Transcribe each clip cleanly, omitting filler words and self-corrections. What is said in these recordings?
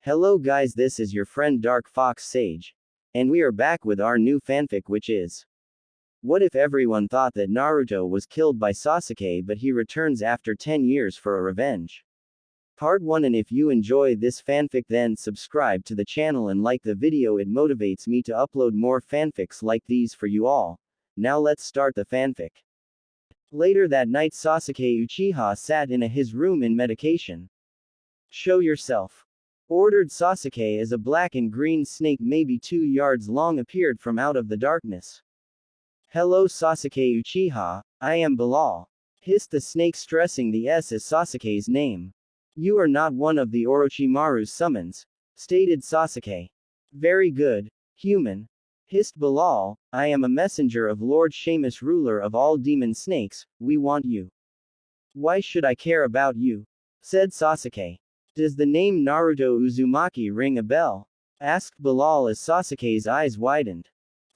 Hello guys, this is your friend Dark Fox Sage. And we are back with our new fanfic, which is, what if everyone thought that Naruto was killed by Sasuke but he returns after 10 years for a revenge? Part 1. And if you enjoy this fanfic, then subscribe to the channel and like the video, it motivates me to upload more fanfics like these for you all. Now let's start the fanfic. Later that night, Sasuke Uchiha sat in his room in meditation. Show yourself, ordered Sasuke as a black and green snake maybe 2 yards long appeared from out of the darkness. Hello Sasuke Uchiha, I am Bilal, hissed the snake, stressing the S as Sasuke's name. You are not one of the Orochimaru's summons, stated Sasuke. Very good, human, hissed Bilal, I am a messenger of Lord Seamus, ruler of all demon snakes. We want you. Why should I care about you? Said Sasuke. Does the name Naruto Uzumaki ring a bell? Asked Bilal as Sasuke's eyes widened.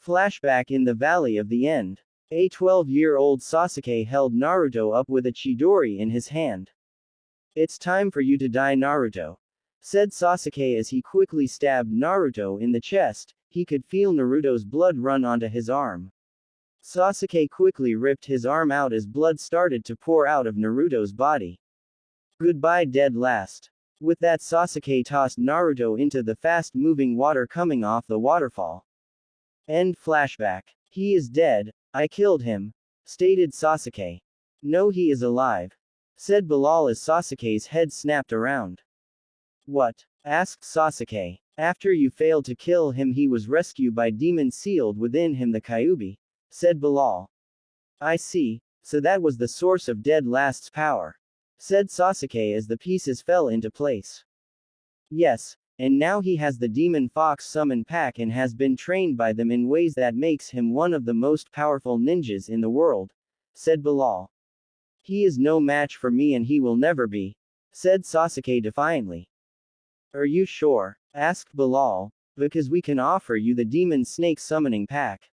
Flashback in the Valley of the End. A 12-year-old Sasuke held Naruto up with a chidori in his hand. It's time for you to die, Naruto, said Sasuke as he quickly stabbed Naruto in the chest. He could feel Naruto's blood run onto his arm. Sasuke quickly ripped his arm out as blood started to pour out of Naruto's body. Goodbye, dead last. With that, Sasuke tossed Naruto into the fast-moving water coming off the waterfall. End flashback. He is dead. I killed him, stated Sasuke. No, he is alive, said Bilal as Sasuke's head snapped around. What? Asked Sasuke. After you failed to kill him, he was rescued by demons sealed within him, the Kyuubi, said Bilal. I see, so that was the source of Dead Last's power, said Sasuke as the pieces fell into place. Yes, and now he has the Demon Fox summon pack and has been trained by them in ways that makes him one of the most powerful ninjas in the world, said Bilal. He is no match for me and he will never be, said Sasuke defiantly. Are you sure? Asked Bilal. Because we can offer you the Demon Snake summoning pack.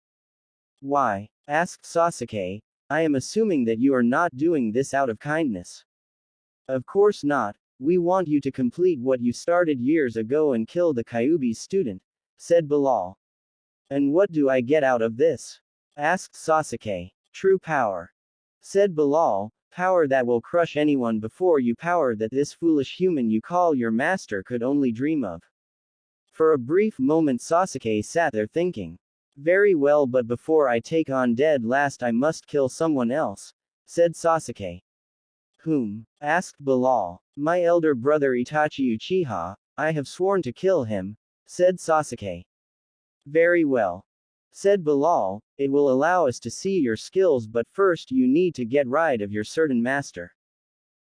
Why? Asked Sasuke. I am assuming that you are not doing this out of kindness. Of course not. We want you to complete what you started years ago and kill the Kyuubi student, said Bilal. And what do I get out of this? Asked Sasuke. True power, said Bilal. Power that will crush anyone before you, power that this foolish human you call your master could only dream of. For a brief moment Sasuke sat there thinking. Very well, but before I take on Dead Last I must kill someone else, said Sasuke. Whom? Asked Bilal. My elder brother Itachi Uchiha. I have sworn to kill him, said Sasuke. Very well, said Bilal. It will allow us to see your skills, but first you need to get rid of your certain master.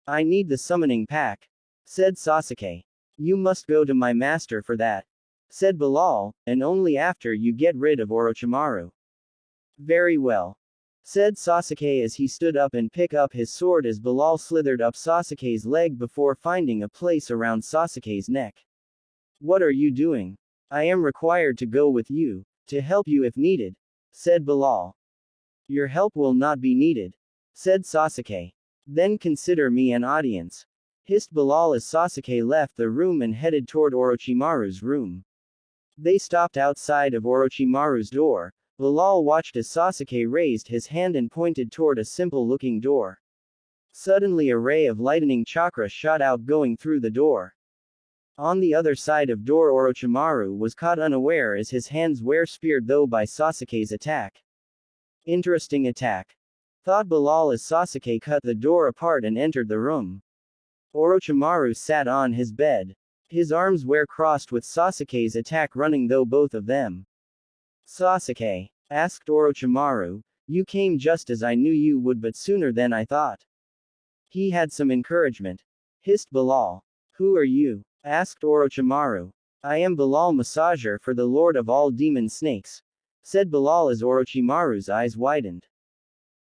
I need the summoning pack, said Sasuke. You must go to my master for that, said Bilal, and only after you get rid of Orochimaru. Very well, said Sasuke as he stood up and picked up his sword as Bilal slithered up Sasuke's leg before finding a place around Sasuke's neck. What are you doing? I am required to go with you, to help you if needed, said Bilal. Your help will not be needed, said Sasuke. Then consider me an audience, hissed Bilal as Sasuke left the room and headed toward Orochimaru's room. They stopped outside of Orochimaru's door. Bilal watched as Sasuke raised his hand and pointed toward a simple-looking door. Suddenly a ray of lightning chakra shot out going through the door. On the other side of door Orochimaru was caught unaware as his hands were speared though by Sasuke's attack. Interesting attack, thought Bilal as Sasuke cut the door apart and entered the room. Orochimaru sat on his bed. His arms were crossed with Sasuke's attack running though both of them. Sasuke, asked Orochimaru, you came just as I knew you would, but sooner than I thought. He had some encouragement, hissed Bilal. Who are you? Asked Orochimaru. I am Bilal, massager for the Lord of all demon snakes, said Bilal as Orochimaru's eyes widened.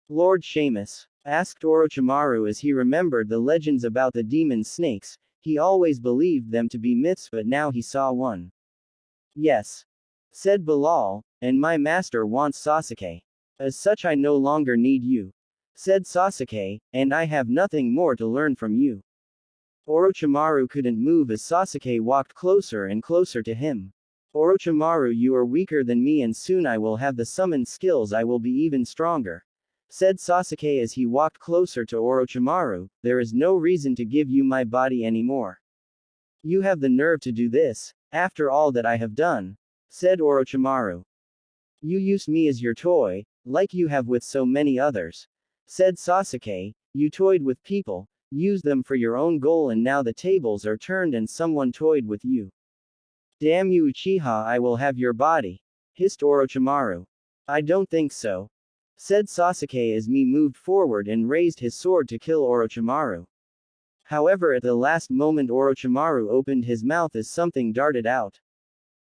Lord Seamus? Asked Orochimaru as he remembered the legends about the demon snakes. He always believed them to be myths, but now he saw one. Yes, said Bilal, and my master wants Sasuke. As such I no longer need you, said Sasuke, and I have nothing more to learn from you. Orochimaru couldn't move as Sasuke walked closer and closer to him. Orochimaru, you are weaker than me and soon I will have the summoned skills, I will be even stronger, said Sasuke as he walked closer to Orochimaru. There is no reason to give you my body anymore. You have the nerve to do this, after all that I have done, said Orochimaru. You use me as your toy, like you have with so many others, said Sasuke. You toyed with people, used them for your own goal, and now the tables are turned and someone toyed with you. Damn you Uchiha, I will have your body, hissed Orochimaru. I don't think so, said Sasuke as Mii moved forward and raised his sword to kill Orochimaru. However, at the last moment Orochimaru opened his mouth as something darted out.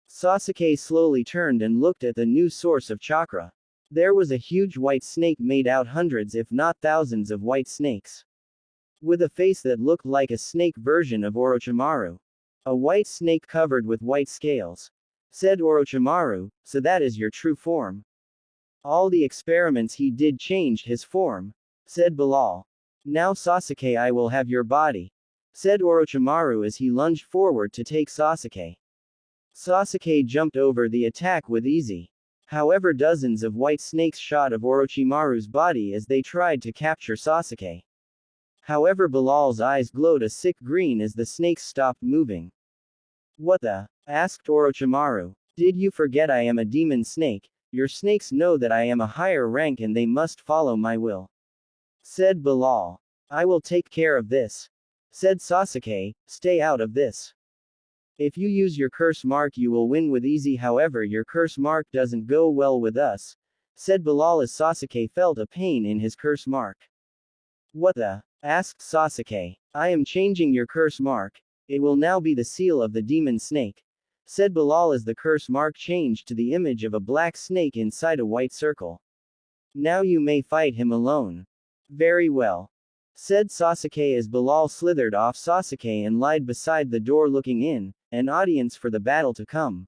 Sasuke slowly turned and looked at the new source of chakra. There was a huge white snake made out hundreds if not thousands of white snakes, with a face that looked like a snake version of Orochimaru. A white snake covered with white scales, said Orochimaru, so that is your true form. All the experiments he did changed his form, said Bilal. Now Sasuke, I will have your body, said Orochimaru as he lunged forward to take Sasuke. Sasuke jumped over the attack with ease. However, dozens of white snakes shot of Orochimaru's body as they tried to capture Sasuke. However, Bilal's eyes glowed a sick green as the snakes stopped moving. What the? Asked Orochimaru. Did you forget I am a demon snake? Your snakes know that I am a higher rank and they must follow my will, said Bilal. I will take care of this, said Sasuke. Stay out of this. If you use your curse mark you will win with easy, however your curse mark doesn't go well with us, said Bilal as Sasuke felt a pain in his curse mark. What the? Asked Sasuke. I am changing your curse mark. It will now be the seal of the demon snake, said Bilal as the curse mark changed to the image of a black snake inside a white circle. Now you may fight him alone. Very well, said Sasuke as Bilal slithered off Sasuke and lied beside the door looking in, an audience for the battle to come.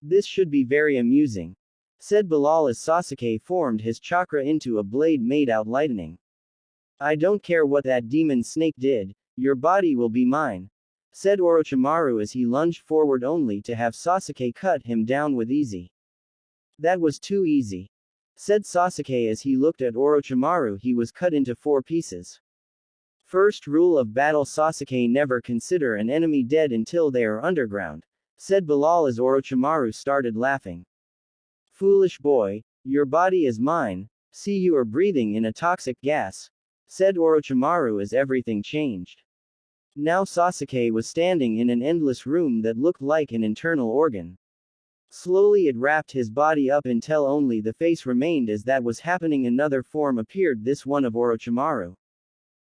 This should be very amusing, said Bilal as Sasuke formed his chakra into a blade made out lightning. I don't care what that demon snake did, your body will be mine, said Orochimaru as he lunged forward only to have Sasuke cut him down with easy. That was too easy, said Sasuke as he looked at Orochimaru. He was cut into 4 pieces. First rule of battle, Sasuke, never consider an enemy dead until they are underground, said Bilal as Orochimaru started laughing. Foolish boy, your body is mine, see you are breathing in a toxic gas, said Orochimaru as everything changed. Now Sasuke was standing in an endless room that looked like an internal organ. Slowly it wrapped his body up until only the face remained. As that was happening, another form appeared, this one of Orochimaru.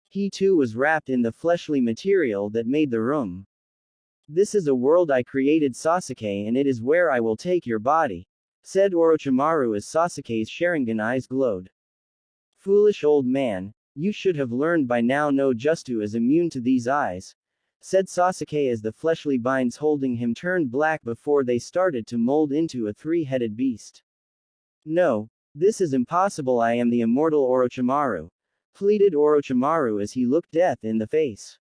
He too was wrapped in the fleshly material that made the room. This is a world I created, Sasuke, and it is where I will take your body, said Orochimaru as Sasuke's Sharingan eyes glowed. Foolish old man, you should have learned by now. No Justu is immune to these eyes, said Sasuke as the fleshly binds holding him turned black before they started to mold into a 3-headed beast. No, this is impossible. I am the immortal Orochimaru, pleaded Orochimaru as he looked death in the face.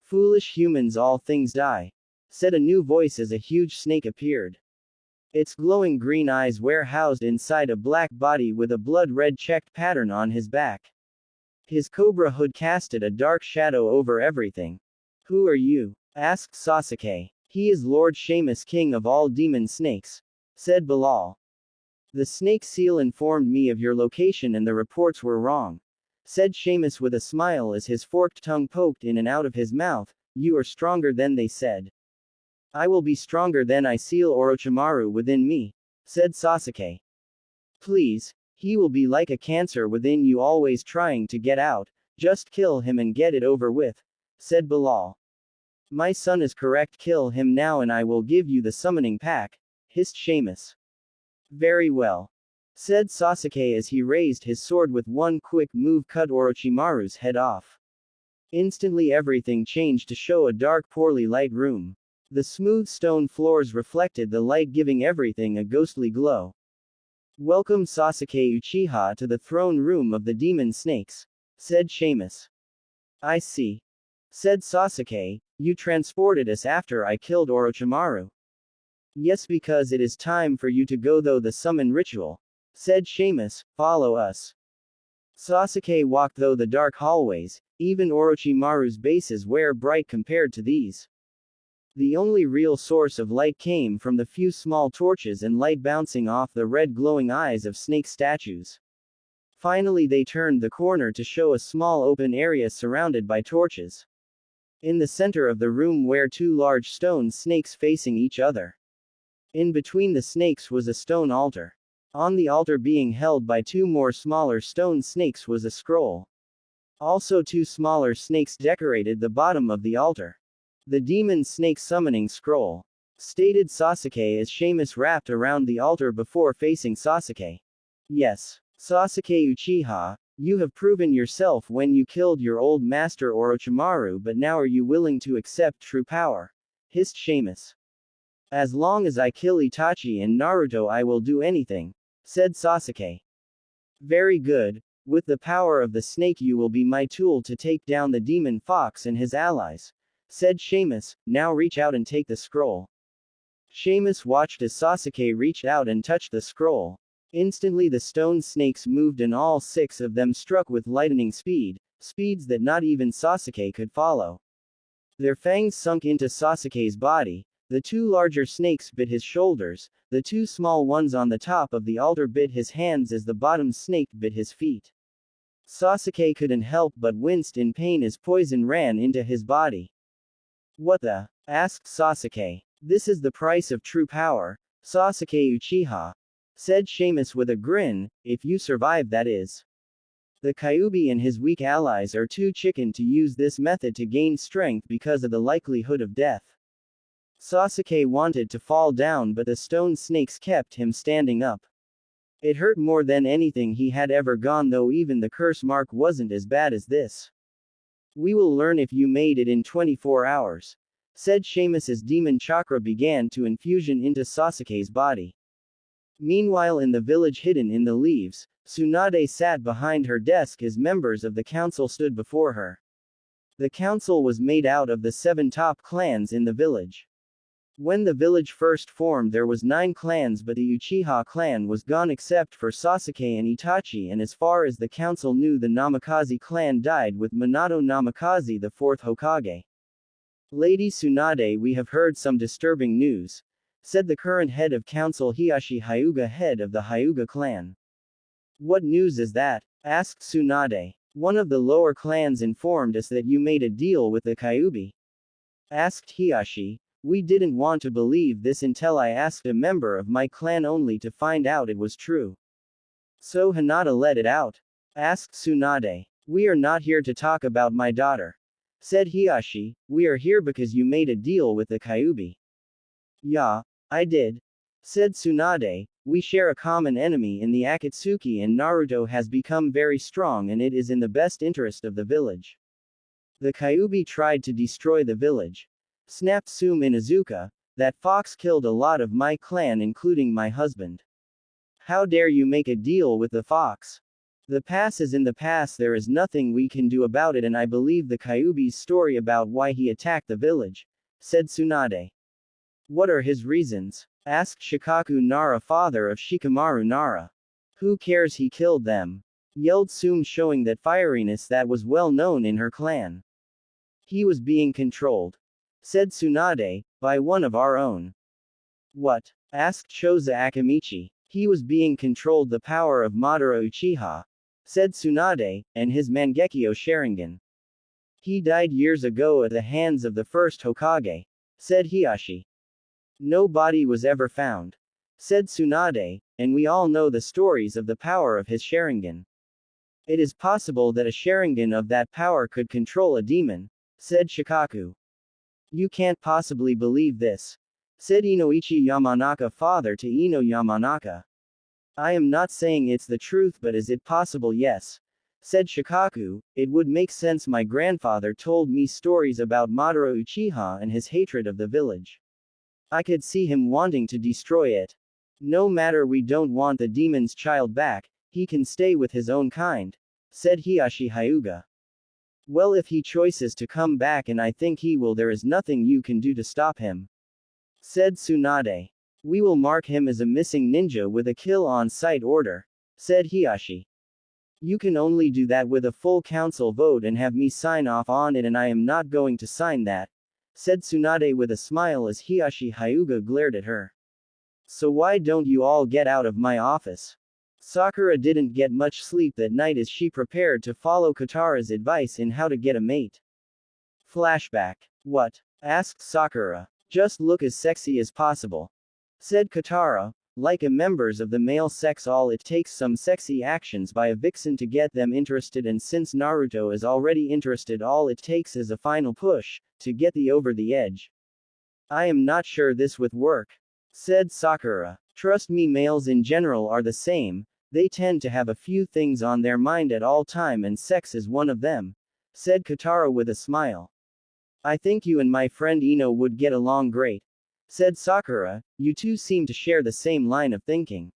Foolish humans, all things die, said a new voice as a huge snake appeared. Its glowing green eyes were housed inside a black body with a blood-red checked pattern on his back. His cobra hood casted a dark shadow over everything. Who are you? Asked Sasuke. He is Lord Sheamus, king of all demon snakes, said Bilal. The snake seal informed me of your location and the reports were wrong, said Sheamus with a smile as his forked tongue poked in and out of his mouth. You are stronger than they said. I will be stronger than I seal Orochimaru within me, said Sasuke. Please, he will be like a cancer within you, always trying to get out. Just kill him and get it over with, said Bilal. My son is correct, kill him now and I will give you the summoning pack, hissed Sheamus. Very well, said Sasuke as he raised his sword. With one quick move cut Orochimaru's head off. Instantly everything changed to show a dark, poorly light room. The smooth stone floors reflected the light, giving everything a ghostly glow. Welcome Sasuke Uchiha to the throne room of the demon snakes, said Sheamus. I see. said Sasuke. You transported us after I killed Orochimaru. Yes, because it is time for you to go though the summon ritual, said Seamus. Follow us. Sasuke walked through the dark hallways. Even Orochimaru's bases were bright compared to these. The only real source of light came from the few small torches and light bouncing off the red glowing eyes of snake statues. Finally they turned the corner to show a small open area surrounded by torches. In the center of the room were two large stone snakes facing each other. In between the snakes was a stone altar. On the altar being held by two more smaller stone snakes was a scroll. Also two smaller snakes decorated the bottom of the altar. The demon snake summoning scroll, stated Sasuke as Seamus wrapped around the altar before facing Sasuke. Yes, Sasuke Uchiha, you have proven yourself when you killed your old master Orochimaru, but now are you willing to accept true power? Hissed Seamus. As long as I kill Itachi and Naruto I will do anything, said Sasuke. Very good, with the power of the snake you will be my tool to take down the demon fox and his allies, said Seamus. Now reach out and take the scroll. Seamus watched as Sasuke reached out and touched the scroll. Instantly the stone snakes moved and all 6 of them struck with lightning speed, speeds that not even Sasuke could follow. Their fangs sunk into Sasuke's body. The 2 larger snakes bit his shoulders, the 2 small ones on the top of the altar bit his hands as the bottom snake bit his feet. Sasuke couldn't help but winced in pain as poison ran into his body. What the? Asked Sasuke. This is the price of true power, Sasuke Uchiha, said Seamus with a grin, if you survive that is. The Kyuubi and his weak allies are too chicken to use this method to gain strength because of the likelihood of death. Sasuke wanted to fall down but the stone snakes kept him standing up. It hurt more than anything he had ever gone, though even the curse mark wasn't as bad as this. We will learn if you made it in 24 hours, said Seamus as demon chakra began to infusion into Sasuke's body. Meanwhile in the village hidden in the leaves, Tsunade sat behind her desk as members of the council stood before her. The council was made out of the 7 top clans in the village. When the village first formed there was 9 clans, but the Uchiha clan was gone except for Sasuke and Itachi, and as far as the council knew the Namikaze clan died with Minato Namikaze, the 4th Hokage. Lady Tsunade, we have heard some disturbing news, said the current head of council Hiyashi Hyuga, head of the Hyuga clan. What news is that? Asked Tsunade. One of the lower clans informed us that you made a deal with the Kyuubi. Asked Hiyashi. We didn't want to believe this until I asked a member of my clan only to find out it was true. So Hinata let it out? Asked Tsunade. We are not here to talk about my daughter, said Hiyashi. We are here because you made a deal with the Kyuubi. Yeah, I did, said Tsunade. We share a common enemy in the Akatsuki, and Naruto has become very strong and it is in the best interest of the village. The Kyuubi tried to destroy the village, snapped Sume Inuzuka. That fox killed a lot of my clan including my husband. How dare you make a deal with the fox? The past is in the past, there is nothing we can do about it, and I believe the Kyuubi's story about why he attacked the village, said Tsunade. What are his reasons? Asked Shikaku Nara, father of Shikamaru Nara. Who cares, he killed them, yelled Sume, showing that fieriness that was well known in her clan. He was being controlled, said Tsunade, by one of our own. What? Asked Choza Akamichi. He was being controlled, the power of Madara Uchiha, said Tsunade, and his Mangekyo Sharingan. He died years ago at the hands of the first Hokage, said Hiyashi. No body was ever found, said Tsunade, and we all know the stories of the power of his Sharingan. It is possible that a Sharingan of that power could control a demon, said Shikaku. You can't possibly believe this, said Inoichi Yamanaka, father to Ino Yamanaka. I am not saying it's the truth, but is it possible? Yes, said Shikaku. It would make sense. My grandfather told me stories about Madara Uchiha and his hatred of the village. I could see him wanting to destroy it. No matter, we don't want the demon's child back, he can stay with his own kind, said Hiyashi Hyuga. Well, if he chooses to come back, and I think he will, there is nothing you can do to stop him, said Tsunade. We will mark him as a missing ninja with a kill on sight order, said Hiyashi. You can only do that with a full council vote and have me sign off on it, and I am not going to sign that, said Tsunade with a smile as Hiyashi Hyuga glared at her. So why don't you all get out of my office? Sakura didn't get much sleep that night as she prepared to follow Katara's advice in how to get a mate. Flashback. What? Asked Sakura. Just look as sexy as possible, said Katara. Like a members of the male sex, all it takes some sexy actions by a vixen to get them interested, and since Naruto is already interested, all it takes is a final push to get the over the edge. I am not sure this would work, said Sakura. Trust me, males in general are the same, they tend to have a few things on their mind at all time, and sex is one of them, said Katara with a smile. I think you and my friend Ino would get along great, said Sakura. You two seem to share the same line of thinking.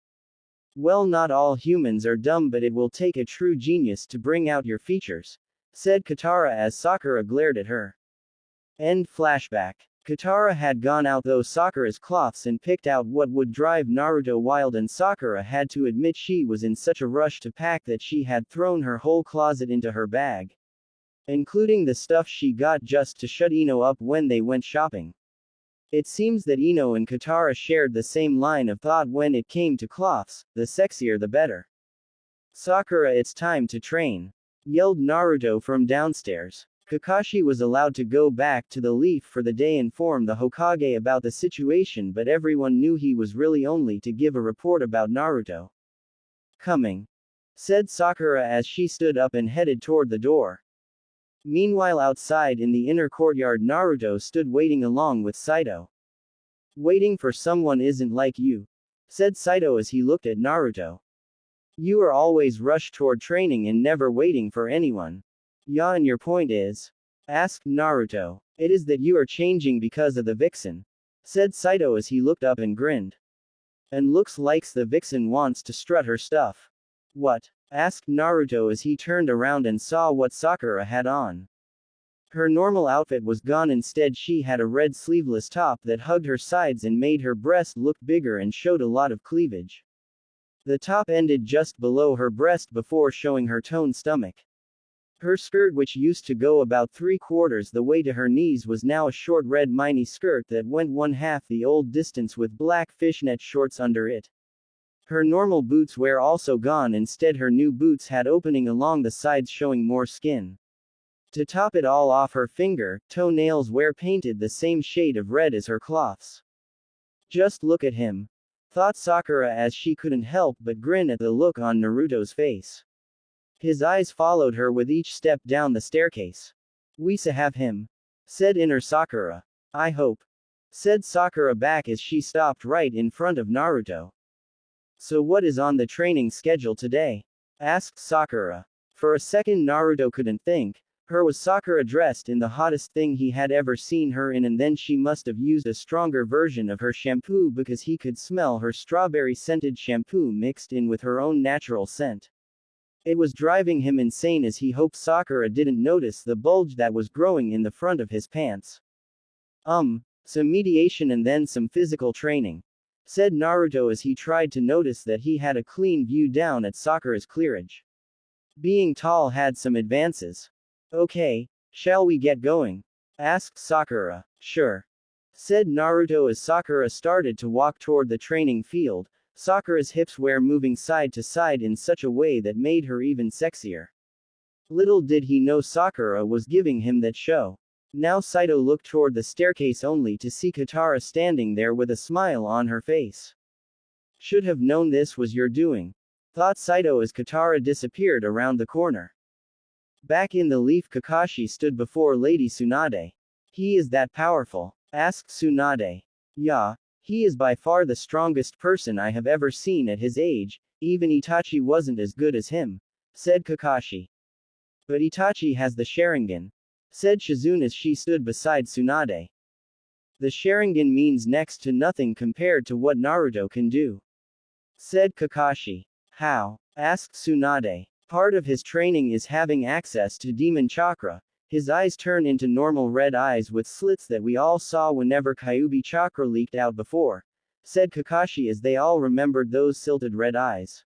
Well, not all humans are dumb, but it will take a true genius to bring out your features, said Katara as Sakura glared at her. End flashback. Katara had gone out through Sakura's cloths and picked out what would drive Naruto wild, and Sakura had to admit she was in such a rush to pack that she had thrown her whole closet into her bag, including the stuff she got just to shut Ino up when they went shopping. It seems that Ino and Katara shared the same line of thought when it came to cloths, the sexier the better. Sakura, it's time to train, yelled Naruto from downstairs. Kakashi was allowed to go back to the Leaf for the day and inform the Hokage about the situation, but everyone knew he was really only to give a report about Naruto. Coming, said Sakura as she stood up and headed toward the door. Meanwhile, outside in the inner courtyard, Naruto stood waiting along with Saito. Waiting for someone isn't like you, said Saito as he looked at Naruto. You are always rushed toward training and never waiting for anyone. Yeah, and your point is? Asked Naruto. It is that you are changing because of the vixen, said Saito as he looked up and grinned. And looks like the vixen wants to strut her stuff. What? Asked Naruto as he turned around and saw what Sakura had on. Her normal outfit was gone. Instead, she had a red sleeveless top that hugged her sides and made her breast look bigger and showed a lot of cleavage. The top ended just below her breast before showing her toned stomach. Her skirt, which used to go about 3/4 the way to her knees, was now a short red mini skirt that went 1/2 the old distance with black fishnet shorts under it. Her normal boots were also gone. Instead, her new boots had opening along the sides showing more skin. To top it all off, her toenails were painted the same shade of red as her cloths. Just look at him, thought Sakura as she couldn't help but grin at the look on Naruto's face. His eyes followed her with each step down the staircase. We have him, said inner Sakura. I hope, said Sakura back as she stopped right in front of Naruto. So what is on the training schedule today? Asked Sakura. For a second Naruto couldn't think. Was Sakura dressed in the hottest thing he had ever seen her in, and then she must have used a stronger version of her shampoo because he could smell her strawberry-scented shampoo mixed in with her own natural scent. It was driving him insane as he hoped Sakura didn't notice the bulge that was growing in the front of his pants. Some mediation and then some physical training, said Naruto as he tried to notice that he had a clean view down at Sakura's cleavage. Being tall had some advances. Okay, shall we get going? Asked Sakura. Sure, said Naruto as Sakura started to walk toward the training field. Sakura's hips were moving side to side in such a way that made her even sexier. Little did he know Sakura was giving him that show. Now Saito looked toward the staircase only to see Katara standing there with a smile on her face. Should have known this was your doing, thought Saito as Katara disappeared around the corner. Back in the Leaf, Kakashi stood before Lady Tsunade. He is that powerful? Asked Tsunade. Yeah, he is by far the strongest person I have ever seen at his age. Even Itachi wasn't as good as him, said Kakashi. But Itachi has the Sharingan, said Shizune as she stood beside Tsunade. The Sharingan means next to nothing compared to what Naruto can do, said Kakashi. How? Asked Tsunade. Part of his training is having access to demon chakra. His eyes turn into normal red eyes with slits that we all saw whenever Kyuubi chakra leaked out before, said Kakashi as they all remembered those silted red eyes.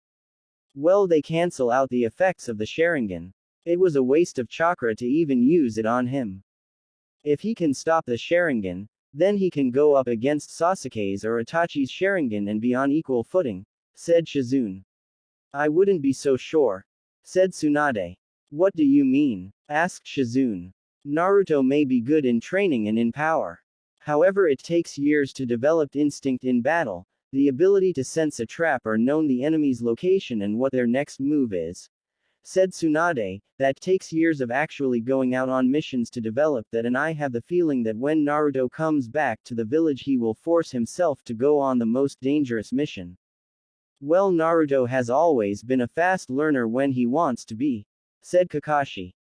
Well, they cancel out the effects of the Sharingan. It was a waste of chakra to even use it on him. If he can stop the Sharingan, then he can go up against Sasuke's or Itachi's Sharingan and be on equal footing, said Shizune. I wouldn't be so sure, said Tsunade. What do you mean? Asked Shizune. Naruto may be good in training and in power. However, it takes years to develop instinct in battle, the ability to sense a trap or know the enemy's location and what their next move is, said Tsunade. That takes years of actually going out on missions to develop that, and I have the feeling that when Naruto comes back to the village he will force himself to go on the most dangerous mission. Well, Naruto has always been a fast learner when he wants to be, said Kakashi.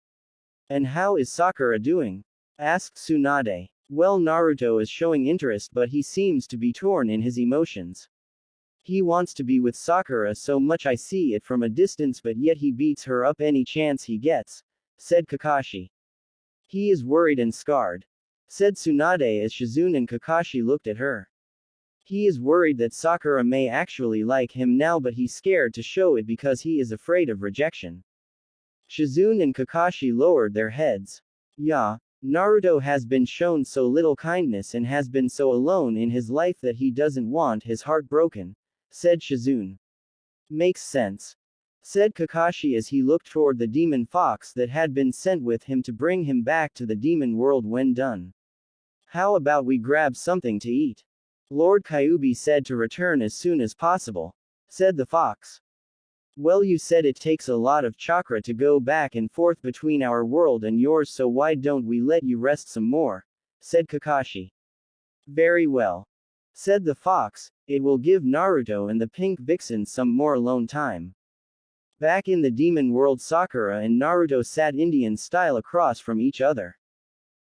And how is Sakura doing? Asked Tsunade. Well, Naruto is showing interest, but he seems to be torn in his emotions. He wants to be with Sakura so much I see it from a distance, but yet he beats her up any chance he gets, said Kakashi. He is worried and scarred, said Tsunade as Shizune and Kakashi looked at her. He is worried that Sakura may actually like him now, but he's scared to show it because he is afraid of rejection. Shizune and Kakashi lowered their heads. Yeah, Naruto has been shown so little kindness and has been so alone in his life that he doesn't want his heart broken, said Shizune. Makes sense, said Kakashi as he looked toward the demon fox that had been sent with him to bring him back to the demon world when done. How about we grab something to eat? Lord Kyuubi said to return as soon as possible, said the fox. Well, you said it takes a lot of chakra to go back and forth between our world and yours, so why don't we let you rest some more, said Kakashi. Very well, said the fox, it will give Naruto and the pink vixen some more alone time. Back in the demon world, Sakura and Naruto sat Indian style across from each other.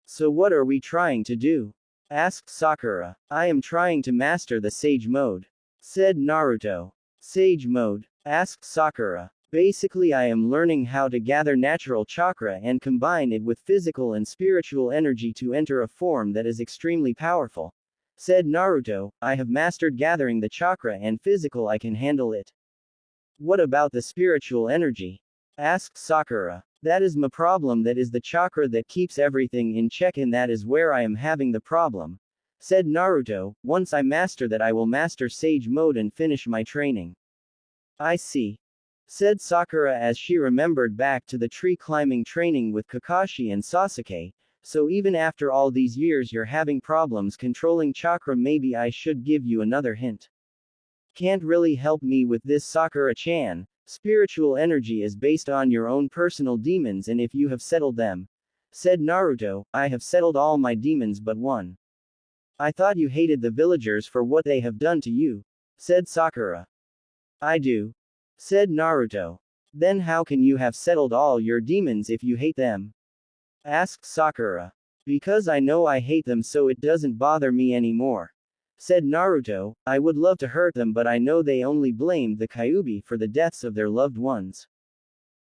So what are we trying to do? Asked Sakura. I am trying to master the Sage Mode, said Naruto. Sage Mode? Asked Sakura. Basically, I am learning how to gather natural chakra and combine it with physical and spiritual energy to enter a form that is extremely powerful, said Naruto. I have mastered gathering the chakra and physical, I can handle it. What about the spiritual energy? Asked Sakura. That is my problem, that is the chakra that keeps everything in check, and that is where I am having the problem, said Naruto. Once I master that, I will master Sage Mode and finish my training. I see, said Sakura as she remembered back to the tree climbing training with Kakashi and Sasuke. So even after all these years you're having problems controlling chakra, maybe I should give you another hint. Can't really help me with this, Sakura-chan. Spiritual energy is based on your own personal demons, and if you have settled them, said Naruto. I have settled all my demons but one. I thought you hated the villagers for what they have done to you, said Sakura. I do, said Naruto. Then how can you have settled all your demons if you hate them? Asked Sakura. Because I know I hate them, so it doesn't bother me anymore, said Naruto. I would love to hurt them, but I know they only blamed the Kyuubi for the deaths of their loved ones.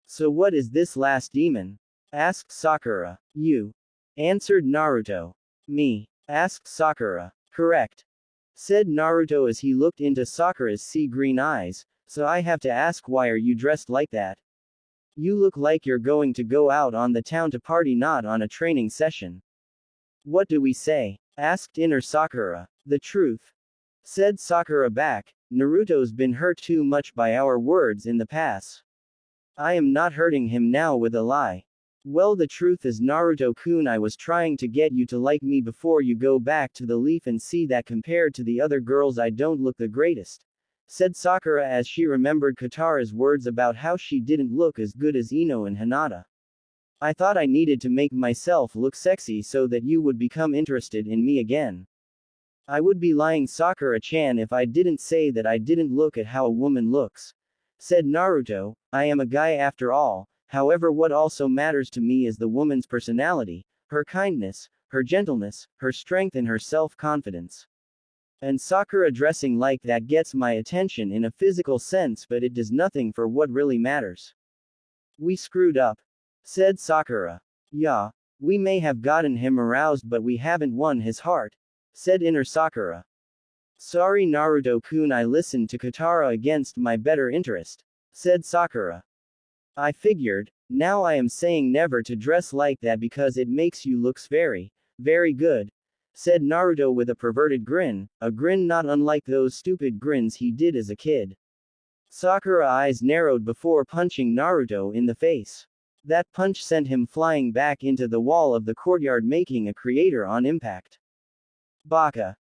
So what is this last demon? Asked Sakura. You, answered Naruto. Me, asked Sakura. Correct, said Naruto as he looked into Sakura's sea green eyes. So I have to ask, why are you dressed like that? You look like you're going to go out on the town to party, not on a training session. What do we say? Asked inner Sakura. The truth, said Sakura back. Naruto's been hurt too much by our words in the past. I am not hurting him now with a lie. Well, the truth is, Naruto-kun, I was trying to get you to like me before you go back to the leaf and see that compared to the other girls I don't look the greatest, said Sakura as she remembered Katara's words about how she didn't look as good as Ino and Hinata. I thought I needed to make myself look sexy so that you would become interested in me again. I would be lying, Sakura-chan, if I didn't say that I didn't look at how a woman looks, said Naruto. I am a guy after all. However, what also matters to me is the woman's personality, her kindness, her gentleness, her strength and her self-confidence. And Sakura dressing like that gets my attention in a physical sense, but it does nothing for what really matters. We screwed up, said Sakura. Yeah, we may have gotten him aroused but we haven't won his heart, said inner Sakura. Sorry Naruto-kun, I listened to Katara against my better interest, said Sakura. I figured, now I am saying never to dress like that because it makes you looks very, very good, said Naruto with a perverted grin, a grin not unlike those stupid grins he did as a kid. Sakura eyes narrowed before punching Naruto in the face. That punch sent him flying back into the wall of the courtyard, making a crater on impact. Baka,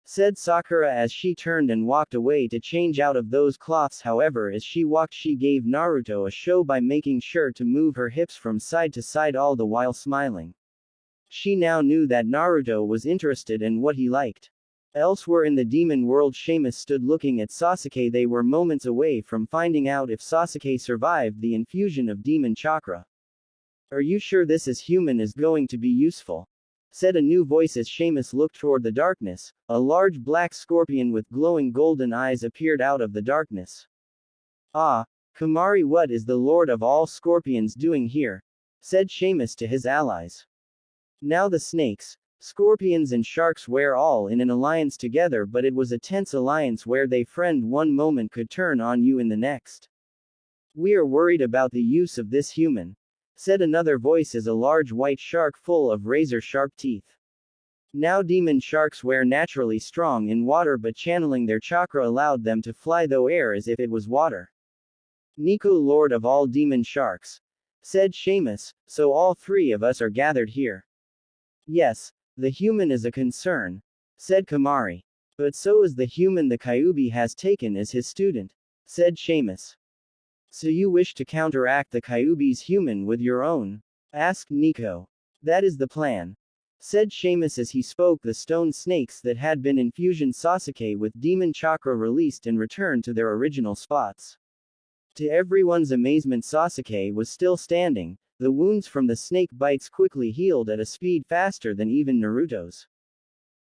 said Sakura as she turned and walked away to change out of those cloths. However, as she walked, she gave Naruto a show by making sure to move her hips from side to side all the while smiling. She now knew that Naruto was interested in what he liked. Elsewhere in the demon world, Seamus stood looking at Sasuke. They were moments away from finding out if Sasuke survived the infusion of demon chakra. Are you sure this is human is going to be useful? Said a new voice as Seamus looked toward the darkness. A large black scorpion with glowing golden eyes appeared out of the darkness. Ah, Kamari, what is the Lord of all Scorpions doing here? Said Seamus to his allies. Now the snakes, scorpions and sharks were all in an alliance together, but it was a tense alliance where they friend one moment could turn on you in the next. We are worried about the use of this human, said another voice as a large white shark full of razor-sharp teeth. Now demon sharks were naturally strong in water, but channeling their chakra allowed them to fly through air as if it was water. Nico, Lord of all demon sharks, said Seamus, so all three of us are gathered here. Yes, the human is a concern, said Kamari. But so is the human the Kyuubi has taken as his student, said Seamus. So you wish to counteract the Kyuubi's human with your own? Asked Nico. That is the plan, said Seamus as he spoke. The stone snakes that had been infusioned Sasuke with demon chakra released and returned to their original spots. To everyone's amazement, Sasuke was still standing. The wounds from the snake bites quickly healed at a speed faster than even Naruto's.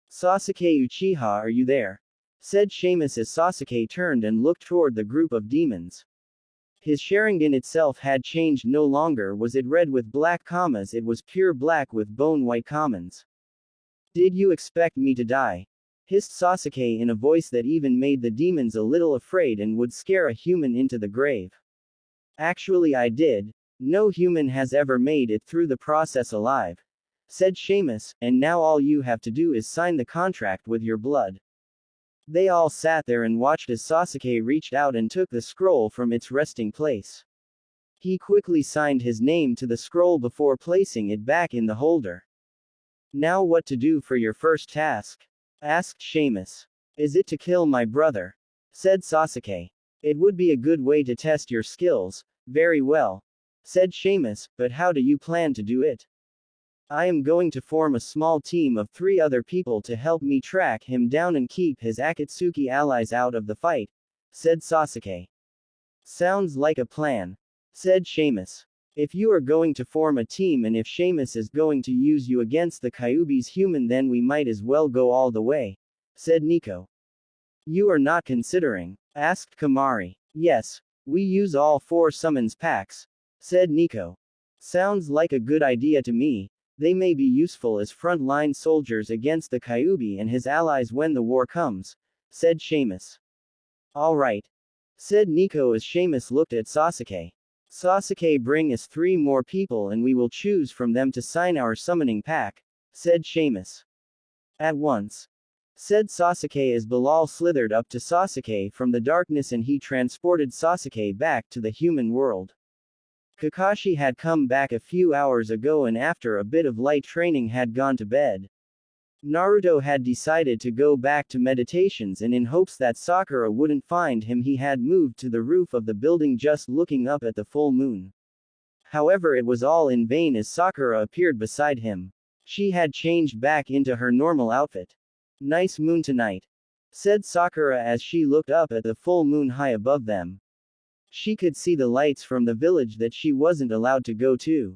Sasuke Uchiha, are you there? Said Seamus as Sasuke turned and looked toward the group of demons. His Sharingan itself had changed. No longer was it red with black commas, it was pure black with bone-white commas. Did you expect me to die? Hissed Sasuke in a voice that even made the demons a little afraid and would scare a human into the grave. Actually, I did. No human has ever made it through the process alive, said Seamus, and now all you have to do is sign the contract with your blood. They all sat there and watched as Sasuke reached out and took the scroll from its resting place. He quickly signed his name to the scroll before placing it back in the holder. Now what to do for your first task? Asked Seamus. Is it to kill my brother? Said Sasuke. It would be a good way to test your skills. Very well, said Seamus, but how do you plan to do it? I am going to form a small team of 3 other people to help me track him down and keep his Akatsuki allies out of the fight, said Sasuke. Sounds like a plan, said Seamus. If you are going to form a team and if Seamus is going to use you against the Kyuubi's human, then we might as well go all the way, said Nico. You are not considering? Asked Kamari. Yes, we use all 4 summons packs, said Nico. Sounds like a good idea to me. They may be useful as front-line soldiers against the Kyuubi and his allies when the war comes, said Seamus. All right, said Nico as Seamus looked at Sasuke. Sasuke, bring us 3 more people and we will choose from them to sign our summoning pack, said Seamus. At once, said Sasuke as Bilal slithered up to Sasuke from the darkness and he transported Sasuke back to the human world. Kakashi had come back a few hours ago and after a bit of light training had gone to bed. Naruto had decided to go back to meditations and in hopes that Sakura wouldn't find him he had moved to the roof of the building just looking up at the full moon. However, it was all in vain as Sakura appeared beside him. She had changed back into her normal outfit. Nice moon tonight, said Sakura as she looked up at the full moon high above them. She could see the lights from the village that she wasn't allowed to go to.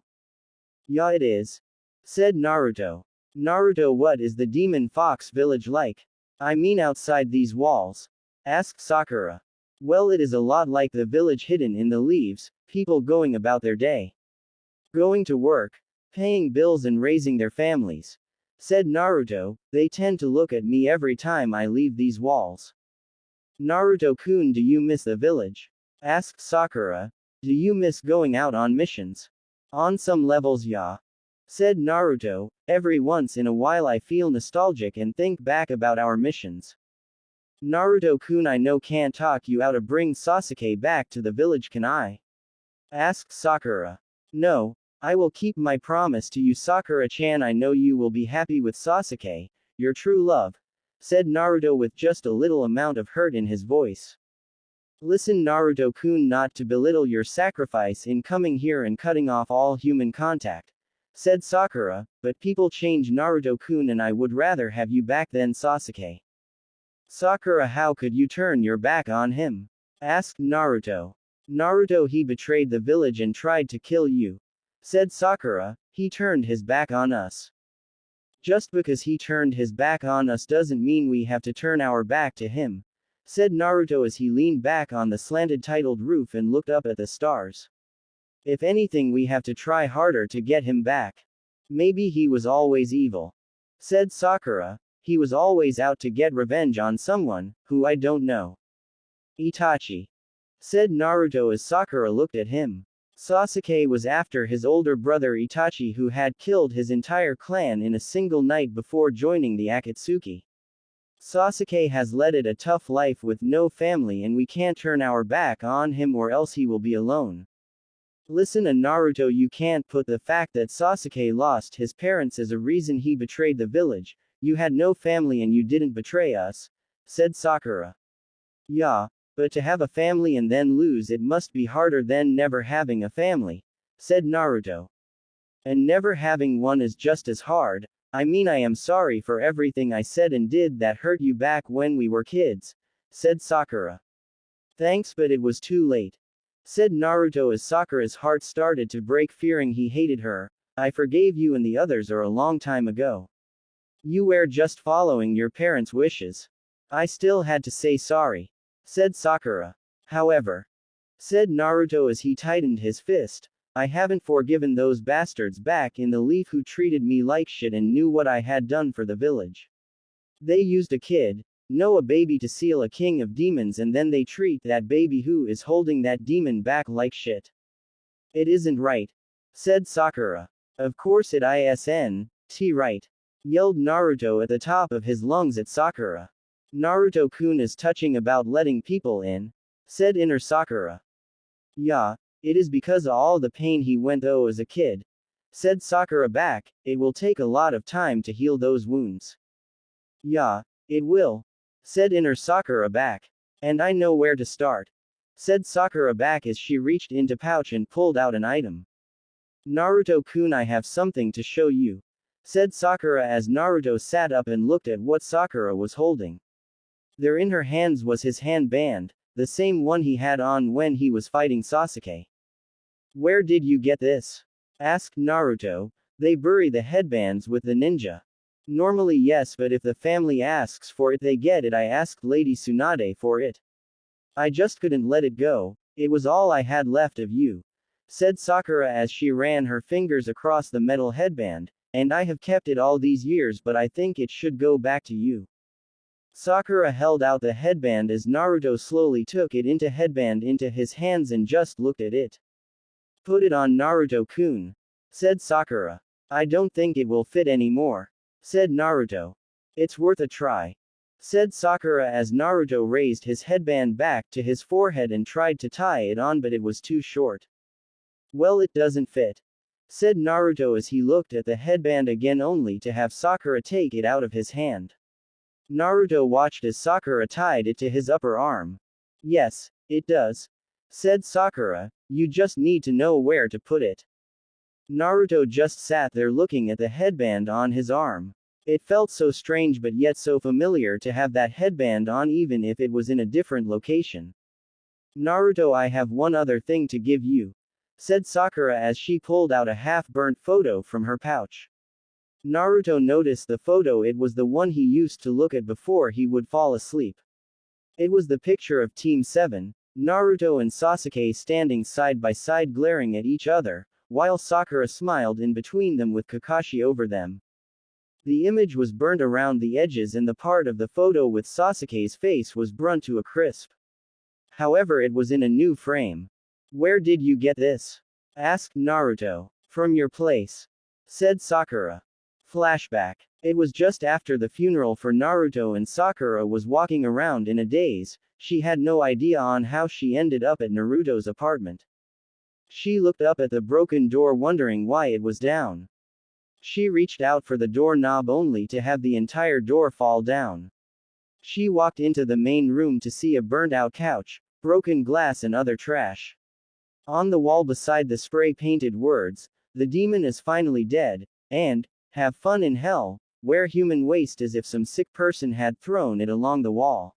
Yeah, it is, said Naruto. Naruto, what is the demon fox village like? I mean outside these walls? Asked Sakura. Well, it is a lot like the village hidden in the leaves. people going about their day. Going to work, paying bills and raising their families. Said Naruto, they tend to look at me every time I leave these walls. Naruto-kun, do you miss the village? Asked Sakura. Do you miss going out on missions? On some levels, yeah. Said Naruto, every once in a while I feel nostalgic and think back about our missions. Naruto-kun, I know can't talk you out of bring Sasuke back to the village, can I? Asked Sakura. No, I will keep my promise to you, Sakura-chan. I know you will be happy with Sasuke, your true love, said Naruto with just a little amount of hurt in his voice. Listen, Naruto-kun, not to belittle your sacrifice in coming here and cutting off all human contact, said Sakura, but people change, Naruto-kun, and I would rather have you back than Sasuke. Sakura, how could you turn your back on him? Asked Naruto. Naruto, he betrayed the village and tried to kill you. Said Sakura, he turned his back on us. Just because he turned his back on us doesn't mean we have to turn our back to him, said Naruto as he leaned back on the slanted tiled roof and looked up at the stars. If anything, we have to try harder to get him back. Maybe he was always evil, said Sakura. He was always out to get revenge on someone, who I don't know. Itachi, said Naruto as Sakura looked at him. Sasuke was after his older brother Itachi, who had killed his entire clan in a single night before joining the Akatsuki. Sasuke has led a tough life with no family, and we can't turn our back on him or else he will be alone. Listen, Naruto, you can't put the fact that Sasuke lost his parents as a reason he betrayed the village. You had no family and you didn't betray us, said Sakura. Yeah, but to have a family and then lose it must be harder than never having a family, said Naruto. And never having one is just as hard. I mean, I am sorry for everything I said and did that hurt you back when we were kids, said Sakura. Thanks, but it was too late, said Naruto as Sakura's heart started to break, fearing he hated her. I forgave you and the others are a long time ago. You were just following your parents' wishes. I still had to say sorry, said Sakura. However, said Naruto as he tightened his fist, I haven't forgiven those bastards back in the leaf who treated me like shit and knew what I had done for the village. They used a kid, no, a baby, to seal a king of demons, and then they treat that baby who is holding that demon back like shit. It isn't right, said Sakura. Of course it isn't right, yelled Naruto at the top of his lungs at Sakura. Naruto-kun is touching about letting people in, said inner Sakura. Yeah, it is because of all the pain he went through as a kid, said Sakura back. It will take a lot of time to heal those wounds. Yeah, it will, said inner Sakura back. And I know where to start, said Sakura back as she reached into pouch and pulled out an item. Naruto-kun, I have something to show you, said Sakura as Naruto sat up and looked at what Sakura was holding. There in her hands was his handband, the same one he had on when he was fighting Sasuke. Where did you get this? Asked Naruto. They bury the headbands with the ninja. Normally yes, but if the family asks for it they get it. I asked Lady Tsunade for it. I just couldn't let it go. It was all I had left of you, said Sakura as she ran her fingers across the metal headband, and I have kept it all these years, but I think it should go back to you. Sakura held out the headband as Naruto slowly took it into his hands and just looked at it. Put it on, Naruto-kun, said Sakura. I don't think it will fit anymore, said Naruto. It's worth a try, said Sakura as Naruto raised his headband back to his forehead and tried to tie it on, but it was too short. Well, it doesn't fit, said Naruto as he looked at the headband again, only to have Sakura take it out of his hand. Naruto watched as Sakura tied it to his upper arm. Yes, it does, said Sakura. You just need to know where to put it. Naruto just sat there looking at the headband on his arm. It felt so strange but yet so familiar to have that headband on even if it was in a different location. Naruto, I have one other thing to give you, said Sakura as she pulled out a half-burnt photo from her pouch. Naruto noticed the photo. It was the one he used to look at before he would fall asleep. It was the picture of Team 7, Naruto and Sasuke standing side by side glaring at each other, while Sakura smiled in between them with Kakashi over them. The image was burnt around the edges and the part of the photo with Sasuke's face was burnt to a crisp. However, it was in a new frame. Where did you get this? Asked Naruto. From your place, said Sakura. Flashback. It was just after the funeral for Naruto and Sakura was walking around in a daze. She had no idea on how she ended up at Naruto's apartment. She looked up at the broken door wondering why it was down. She reached out for the doorknob only to have the entire door fall down. She walked into the main room to see a burnt-out couch, broken glass and other trash. On the wall beside the spray-painted words, "The demon is finally dead," and "Have fun in hell," where human waste as if some sick person had thrown it along the wall.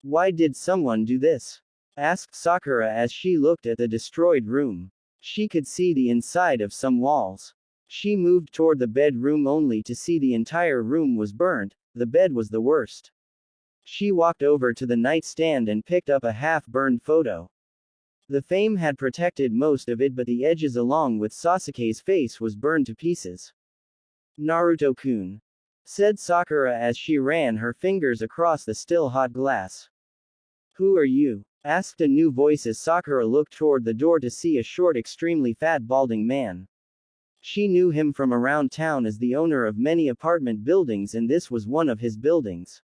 Why did someone do this? Asked Sakura as she looked at the destroyed room. She could see the inside of some walls. She moved toward the bedroom only to see the entire room was burnt, the bed was the worst. She walked over to the nightstand and picked up a half-burned photo. The frame had protected most of it but the edges along with Sasuke's face was burned to pieces. Naruto-kun, said Sakura as she ran her fingers across the still hot glass. Who are you? Asked a new voice as Sakura looked toward the door to see a short, extremely fat, balding man. She knew him from around town as the owner of many apartment buildings and this was one of his buildings.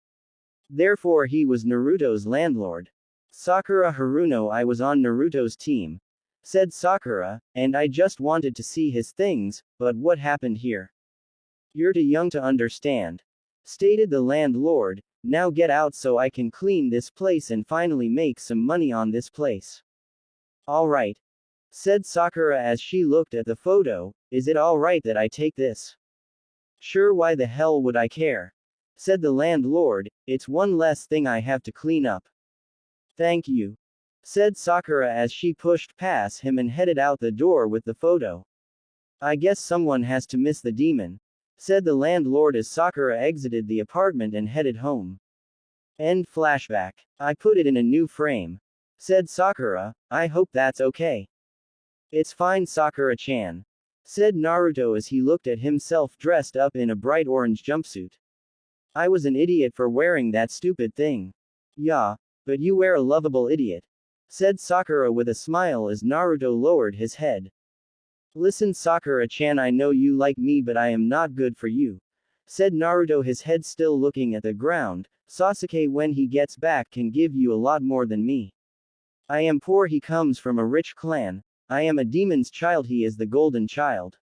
Therefore he was Naruto's landlord. Sakura Haruno, I was on Naruto's team, said Sakura, and I just wanted to see his things, but what happened here? You're too young to understand, stated the landlord. Now get out so I can clean this place and finally make some money on this place. Alright, said Sakura as she looked at the photo. Is it alright that I take this? Sure, why the hell would I care? Said the landlord. It's one less thing I have to clean up. Thank you, said Sakura as she pushed past him and headed out the door with the photo. I guess someone has to miss the demon, said the landlord as Sakura exited the apartment and headed home. End flashback. I put it in a new frame, said Sakura. I hope that's okay. It's fine, Sakura-chan, said Naruto as he looked at himself dressed up in a bright orange jumpsuit. I was an idiot for wearing that stupid thing. Yeah, but you were a lovable idiot, said Sakura with a smile as Naruto lowered his head. Listen, Sakura-chan, I know you like me but I am not good for you, said Naruto, his head still looking at the ground. Sasuke when he gets back can give you a lot more than me. I am poor, he comes from a rich clan. I am a demon's child, he is the golden child.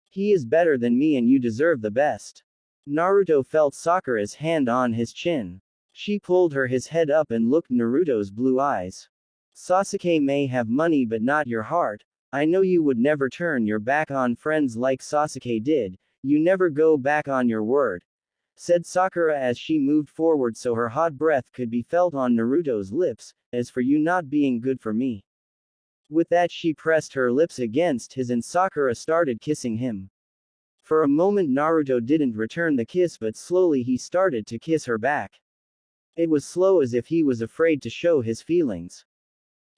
He is better than me and you deserve the best. Naruto felt Sakura's hand on his chin. She pulled his head up and looked Naruto's blue eyes. Sasuke may have money but not your heart. I know you would never turn your back on friends like Sasuke did. You never go back on your word, said Sakura as she moved forward so her hot breath could be felt on Naruto's lips. As for you not being good for me. With that she pressed her lips against his and Sakura started kissing him. For a moment Naruto didn't return the kiss but slowly he started to kiss her back. It was slow as if he was afraid to show his feelings.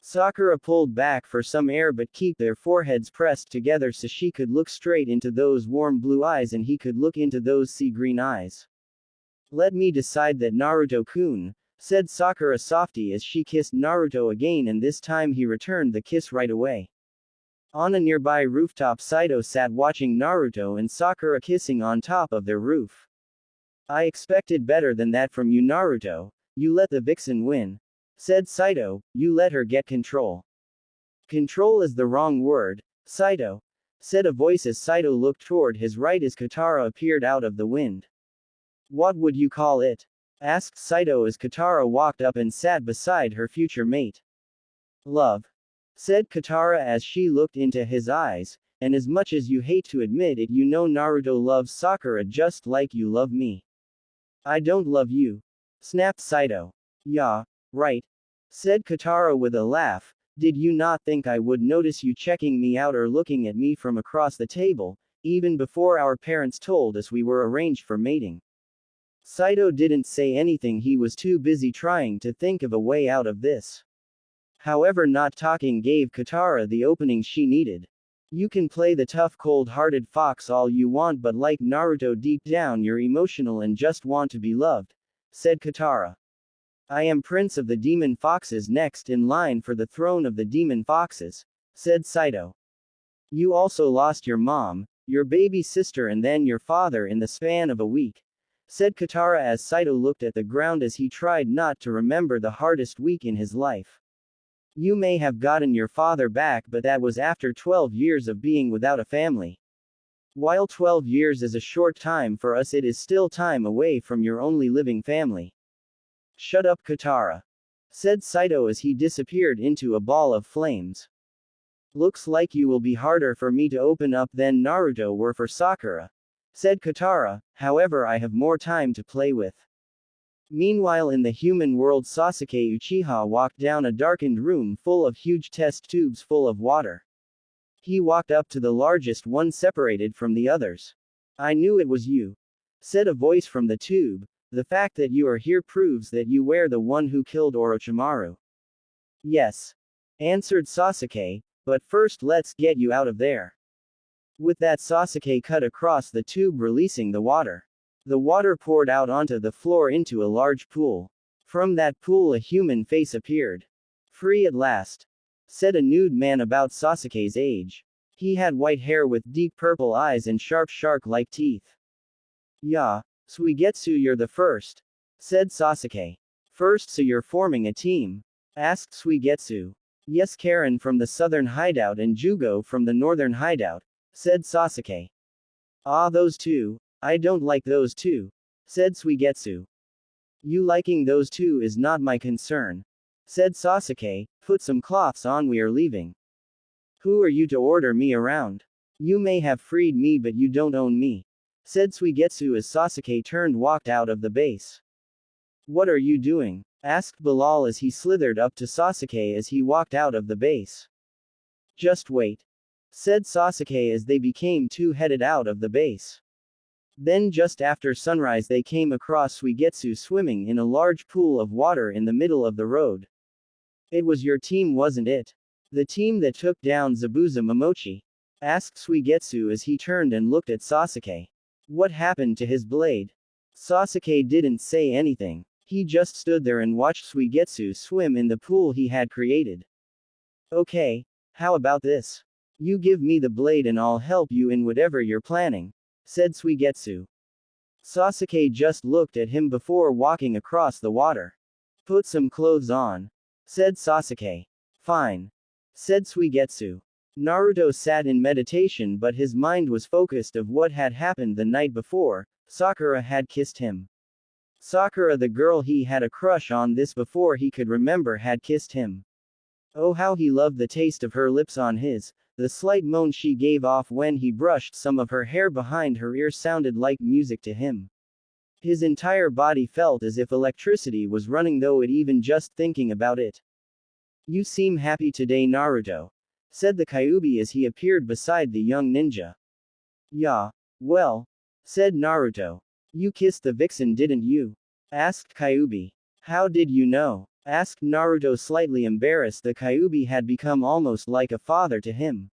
Sakura pulled back for some air but kept their foreheads pressed together so she could look straight into those warm blue eyes and he could look into those sea green eyes. Let me decide that, Naruto-kun, said Sakura softly as she kissed Naruto again and this time he returned the kiss right away. On a nearby rooftop Saito sat watching Naruto and Sakura kissing on top of their roof. I expected better than that from you, Naruto. You let the vixen win, said Saito. You let her get control. Control is the wrong word, Saito, said a voice as Saito looked toward his right as Katara appeared out of the wind. What would you call it? Asked Saito as Katara walked up and sat beside her future mate. Love, said Katara as she looked into his eyes, and as much as you hate to admit it, you know Naruto loves Sakura just like you love me. I don't love you, snapped Saito. Yeah, right, said Katara with a laugh. Did you not think I would notice you checking me out or looking at me from across the table, even before our parents told us we were arranged for mating? Saito didn't say anything, he was too busy trying to think of a way out of this. However, not talking gave Katara the opening she needed. You can play the tough cold-hearted fox all you want, but like Naruto, deep down you're emotional and just want to be loved, said Katara. I am Prince of the Demon Foxes, next in line for the throne of the Demon Foxes, said Saito. You also lost your mom, your baby sister and then your father in the span of a week, said Katara as Saito looked at the ground as he tried not to remember the hardest week in his life. You may have gotten your father back, but that was after 12 years of being without a family. While 12 years is a short time for us, it is still time away from your only living family. Shut up, Katara, said Saito as he disappeared into a ball of flames. Looks like you will be harder for me to open up than Naruto were for Sakura, said Katara, however I have more time to play with. Meanwhile, in the human world, Sasuke Uchiha walked down a darkened room full of huge test tubes full of water. He walked up to the largest one separated from the others. I knew it was you, said a voice from the tube. The fact that you are here proves that you were the one who killed Orochimaru. Yes, answered Sasuke, but first let's get you out of there. With that, Sasuke cut across the tube, releasing the water. The water poured out onto the floor into a large pool. From that pool a human face appeared. Free at last, said a nude man about Sasuke's age. He had white hair with deep purple eyes and sharp shark-like teeth. Yeah, Suigetsu, you're the first, said Sasuke. First, so you're forming a team? Asked Suigetsu. Yes, Karen from the southern hideout and Jugo from the northern hideout, said Sasuke. Ah, those two? I don't like those two, said Suigetsu. You liking those two is not my concern, said Sasuke. Put some cloths on, we are leaving. Who are you to order me around? You may have freed me, but you don't own me, said Suigetsu as Sasuke turned walked out of the base. What are you doing? Asked Bilal as he slithered up to Sasuke as he walked out of the base. Just wait, said Sasuke as they became two headed out of the base. Then just after sunrise they came across Suigetsu swimming in a large pool of water in the middle of the road. It was your team, wasn't it? The team that took down Zabuza Momochi? Asked Suigetsu as he turned and looked at Sasuke. What happened to his blade? Sasuke didn't say anything. He just stood there and watched Suigetsu swim in the pool he had created. Okay, how about this? You give me the blade and I'll help you in whatever you're planning, said Suigetsu. Sasuke just looked at him before walking across the water. Put some clothes on, said Sasuke. Fine, said Suigetsu. Naruto sat in meditation, but his mind was focused of what had happened the night before. Sakura had kissed him. Sakura, the girl he had a crush on this before he could remember, had kissed him. Oh, how he loved the taste of her lips on his. The slight moan she gave off when he brushed some of her hair behind her ear sounded like music to him. His entire body felt as if electricity was running, though it even just thinking about it. You seem happy today, Naruto, said the Kyuubi as he appeared beside the young ninja. Yeah, well, said Naruto. You kissed the vixen, didn't you? Asked Kyuubi. How did you know? Asked Naruto, slightly embarrassed. The Kyuubi had become almost like a father to him.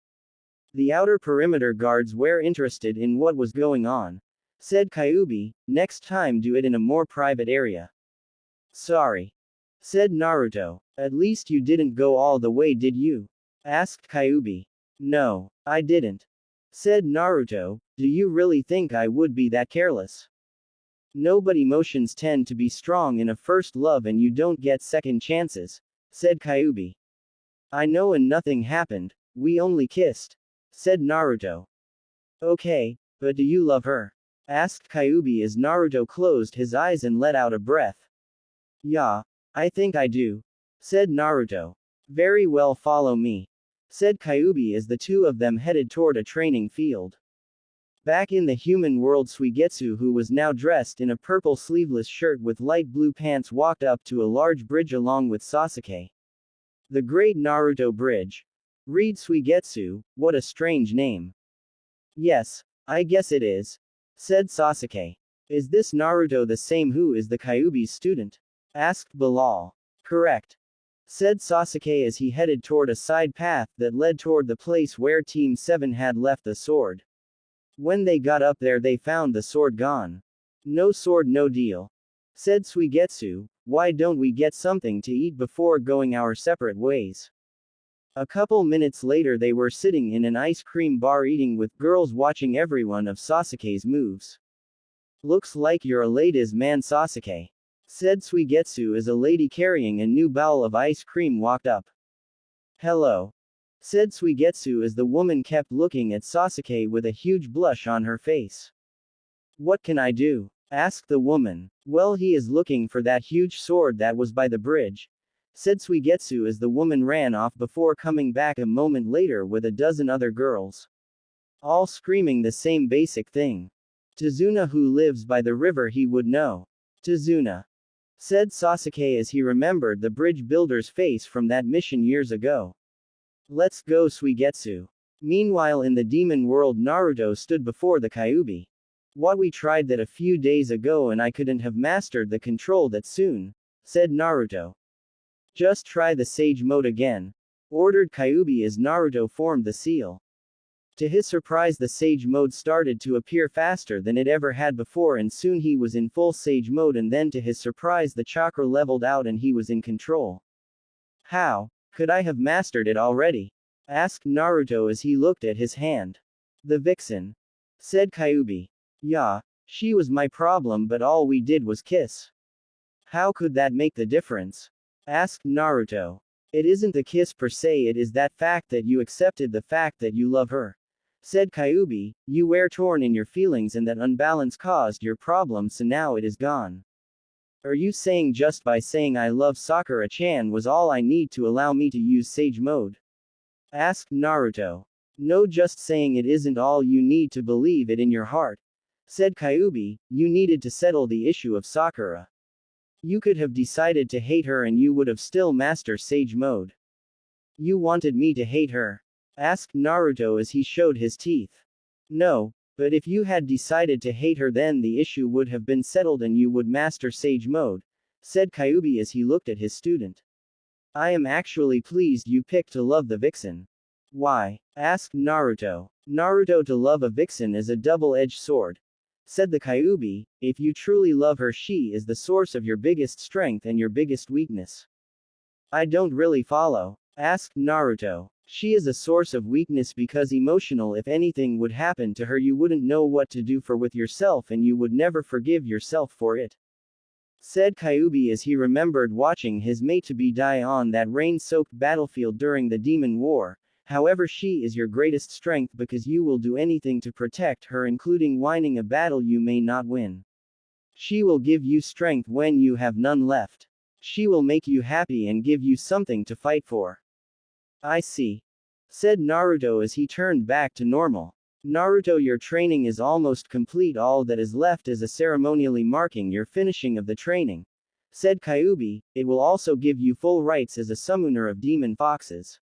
The outer perimeter guards were interested in what was going on, said Kyuubi. Next time do it in a more private area. Sorry, said Naruto. At least you didn't go all the way, did you? Asked Kyuubi. No, I didn't, said Naruto. Do you really think I would be that careless? Nobody emotions tend to be strong in a first love and you don't get second chances, said Kyuubi. I know, and nothing happened, we only kissed, said Naruto. Okay, but do you love her? Asked Kyuubi as Naruto closed his eyes and let out a breath. Yeah, I think I do, said Naruto. Very well, follow me, said Kyuubi as the two of them headed toward a training field. Back in the human world, Suigetsu, who was now dressed in a purple sleeveless shirt with light blue pants, walked up to a large bridge along with Sasuke. The Great Naruto Bridge. Read Suigetsu, what a strange name. Yes, I guess it is, said Sasuke. Is this Naruto the same who is the Kyuubi's student? Asked Bilal. Correct, said Sasuke as he headed toward a side path that led toward the place where Team 7 had left the sword. When they got up there they found the sword gone. No sword no deal, said Suigetsu. Why don't we get something to eat before going our separate ways? A couple minutes later they were sitting in an ice cream bar eating with girls watching every one of Sasuke's moves. Looks like you're a ladies man Sasuke, said Suigetsu as a lady carrying a new bowl of ice cream walked up. Hello, said Suigetsu as the woman kept looking at Sasuke with a huge blush on her face. What can I do? Asked the woman. Well, he is looking for that huge sword that was by the bridge, said Suigetsu as the woman ran off before coming back a moment later with a dozen other girls, all screaming the same basic thing. Tazuna, who lives by the river, he would know. Tazuna, said Sasuke as he remembered the bridge builder's face from that mission years ago. Let's go, Suigetsu. Meanwhile, in the demon world, Naruto stood before the Kyuubi. What, we tried that a few days ago and I couldn't have mastered the control that soon, said Naruto. Just try the Sage Mode again, ordered Kyuubi as Naruto formed the seal. To his surprise, the Sage Mode started to appear faster than it ever had before, and soon he was in full Sage Mode, and then to his surprise the chakra leveled out and he was in control. How could I have mastered it already? Asked Naruto as he looked at his hand. The vixen, said Kyuubi. Yeah, she was my problem, but all we did was kiss. How could that make the difference? Asked Naruto. It isn't the kiss per se, it is that fact that you accepted the fact that you love her, said Kyuubi. You were torn in your feelings and that unbalance caused your problem, so now it is gone. Are you saying just by saying I love Sakura-chan was all I need to allow me to use Sage Mode? Asked Naruto. No, just saying it isn't all, you need to believe it in your heart, said Kyuubi. You needed to settle the issue of Sakura. You could have decided to hate her and you would have still mastered Sage Mode. You wanted me to hate her? Asked Naruto as he showed his teeth. No, but if you had decided to hate her then the issue would have been settled and you would master Sage Mode, said Kyuubi as he looked at his student. I am actually pleased you picked to love the vixen. Why? Asked Naruto. Naruto, to love a vixen is a double-edged sword, said the Kyuubi. If you truly love her, she is the source of your biggest strength and your biggest weakness. I don't really follow, asked Naruto. She is a source of weakness because emotional, if anything would happen to her you wouldn't know what to do for with yourself and you would never forgive yourself for it, said Kyuubi as he remembered watching his mate-to-be die on that rain-soaked battlefield during the Demon War. However, she is your greatest strength because you will do anything to protect her, including winning a battle you may not win. She will give you strength when you have none left. She will make you happy and give you something to fight for. I see, said Naruto as he turned back to normal. Naruto, your training is almost complete. All that is left is a ceremonially marking your finishing of the training, said Kyuubi. It will also give you full rights as a summoner of demon foxes.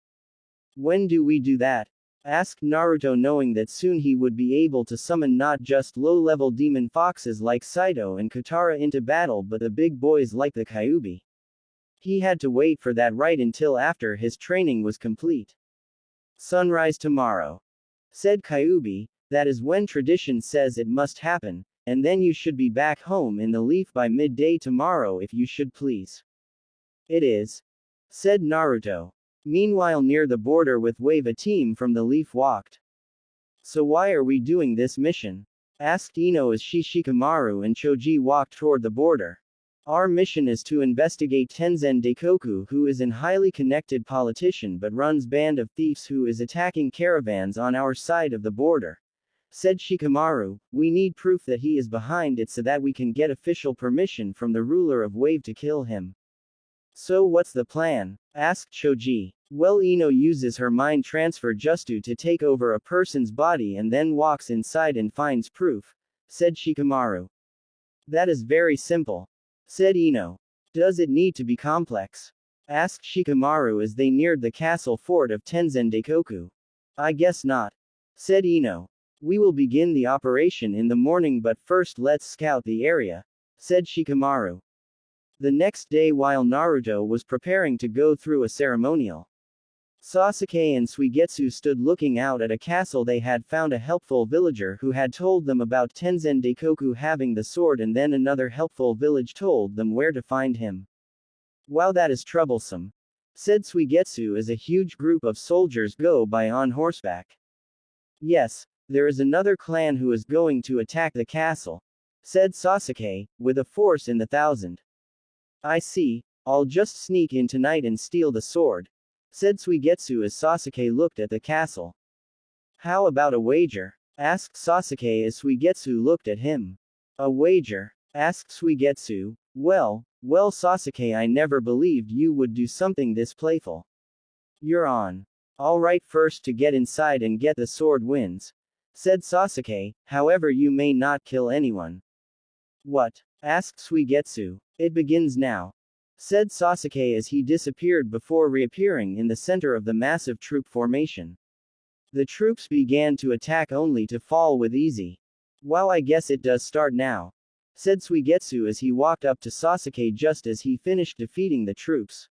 When do we do that? Asked Naruto, knowing that soon he would be able to summon not just low-level demon foxes like Saito and Katara into battle but the big boys like the Kyuubi. He had to wait for that right until after his training was complete. Sunrise tomorrow, said Kyuubi. That is when tradition says it must happen, and then you should be back home in the leaf by midday tomorrow if you should please. It is, said Naruto. Meanwhile, near the border with Wave, a team from the Leaf walked. So why are we doing this mission? Asked Ino as Shikamaru and Choji walked toward the border. Our mission is to investigate Tenzen Daikoku, who is an highly connected politician but runs band of thieves who is attacking caravans on our side of the border, said Shikamaru. We need proof that he is behind it so that we can get official permission from the ruler of Wave to kill him. So what's the plan? Asked Choji. Well, Ino uses her mind transfer just to take over a person's body and then walks inside and finds proof, said Shikamaru. That is very simple, said Ino. Does it need to be complex? Asked Shikamaru as they neared the castle fort of Tenzen Daikoku. I guess not, said Ino. We will begin the operation in the morning, but first let's scout the area, said Shikamaru. The next day, while Naruto was preparing to go through a ceremonial, Sasuke and Suigetsu stood looking out at a castle. They had found a helpful villager who had told them about Tenzen Daikoku having the sword, and then another helpful village told them where to find him. Wow, that is troublesome, said Suigetsu as a huge group of soldiers go by on horseback. Yes, there is another clan who is going to attack the castle, said Sasuke, with a force in the thousand. I see, I'll just sneak in tonight and steal the sword, said Suigetsu as Sasuke looked at the castle. How about a wager? Asked Sasuke as Suigetsu looked at him. A wager? Asked Suigetsu. Well, Sasuke, I never believed you would do something this playful. You're on. All right, first to get inside and get the sword wins, said Sasuke, however you may not kill anyone. What? Asked Suigetsu. It begins now, said Sasuke as he disappeared before reappearing in the center of the massive troop formation. The troops began to attack only to fall with easy. Wow, I guess it does start now, said Suigetsu as he walked up to Sasuke just as he finished defeating the troops.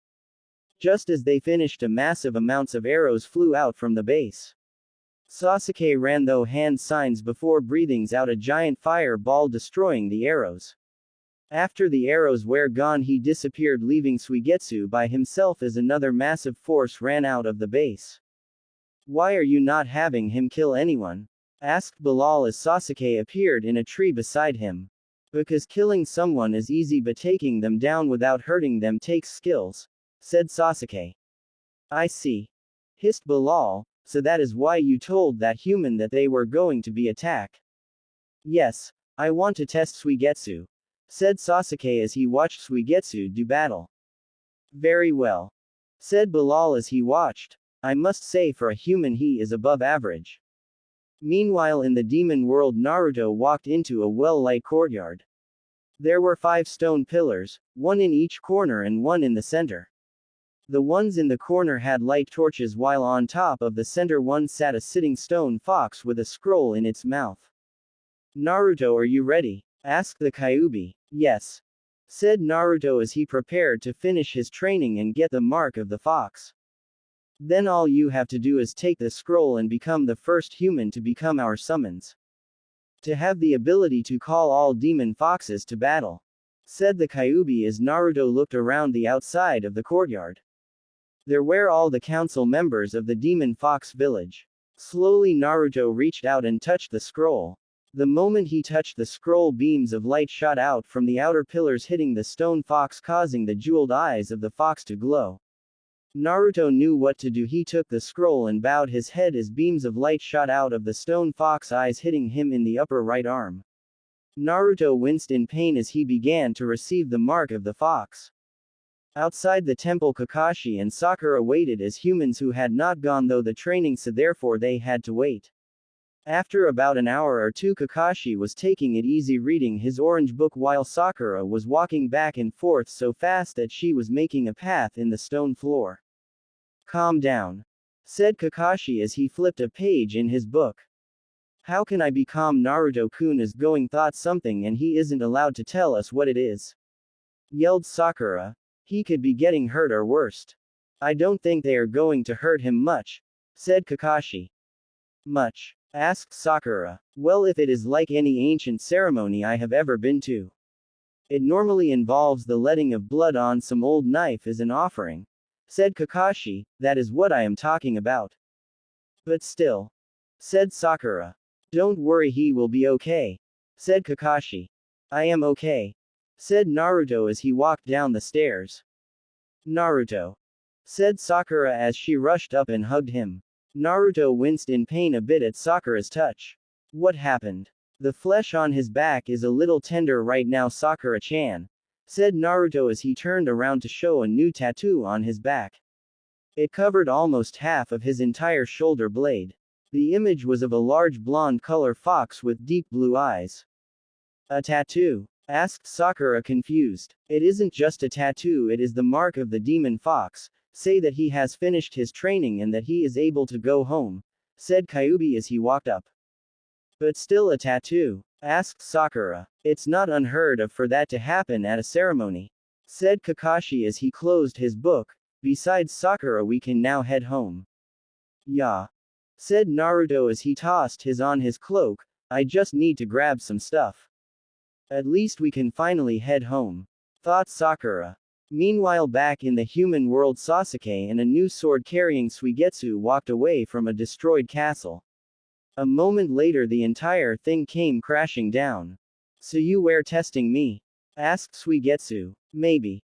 Just as they finished, a massive amounts of arrows flew out from the base. Sasuke ran through hand signs before breathing out a giant fireball destroying the arrows. After the arrows were gone, he disappeared, leaving Suigetsu by himself as another massive force ran out of the base. Why are you not having him kill anyone? Asked Bilal as Sasuke appeared in a tree beside him. Because killing someone is easy, but taking them down without hurting them takes skills, said Sasuke. I see, hissed Bilal, so that is why you told that human that they were going to be attacked. Yes, I want to test Suigetsu, said Sasuke as he watched Suigetsu do battle. Very well, said Bilal as he watched. I must say, for a human he is above average. Meanwhile, in the demon world, Naruto walked into a well-lit courtyard. There were 5 stone pillars, one in each corner and one in the center. The ones in the corner had light torches, while on top of the center one sat a sitting stone fox with a scroll in its mouth. Naruto, are you ready? Asked the Kyuubi. Yes, said Naruto as he prepared to finish his training and get the mark of the fox. Then all you have to do is take the scroll and become the first human to become our summons. To have the ability to call all demon foxes to battle, said the Kyuubi as Naruto looked around the outside of the courtyard. There were all the council members of the demon fox village. Slowly Naruto reached out and touched the scroll. The moment he touched the scroll, beams of light shot out from the outer pillars, hitting the stone fox, causing the jeweled eyes of the fox to glow. Naruto knew what to do. He took the scroll and bowed his head as beams of light shot out of the stone fox eyes, hitting him in the upper right arm. Naruto winced in pain as he began to receive the mark of the fox. Outside the temple, Kakashi and Sakura waited as humans who had not gone through the training, so therefore they had to wait. After about an hour or two, Kakashi was taking it easy reading his orange book while Sakura was walking back and forth so fast that she was making a path in the stone floor. Calm down, said Kakashi as he flipped a page in his book. How can I be calm? Naruto-kun is going thought something and he isn't allowed to tell us what it is, yelled Sakura. He could be getting hurt or worst. I don't think they are going to hurt him much, said Kakashi. Much? Asked Sakura. Well, if it is like any ancient ceremony I have ever been to, it normally involves the letting of blood on some old knife as an offering, said Kakashi. That is what I am talking about. But still, said Sakura. Don't worry, he will be okay, said Kakashi. I am okay, said Naruto as he walked down the stairs. Naruto, said Sakura as she rushed up and hugged him. Naruto winced in pain a bit at Sakura's touch. What happened? The flesh on his back is a little tender right now, Sakura-chan, said Naruto as he turned around to show a new tattoo on his back. It covered almost half of his entire shoulder blade. The image was of a large blonde color fox with deep blue eyes. A tattoo? Asked Sakura, confused. It isn't just a tattoo, it is the mark of the demon fox. Say that he has finished his training and that he is able to go home, said Kyuubi as he walked up. But still a tattoo? Asked Sakura. It's not unheard of for that to happen at a ceremony, said Kakashi as he closed his book. Besides Sakura, we can now head home. Yeah, said Naruto as he tossed his cloak. I just need to grab some stuff. At least we can finally head home, thought Sakura. Meanwhile, back in the human world, Sasuke and a new sword-carrying Suigetsu walked away from a destroyed castle. A moment later, the entire thing came crashing down. So you were testing me? Asked Suigetsu. Maybe,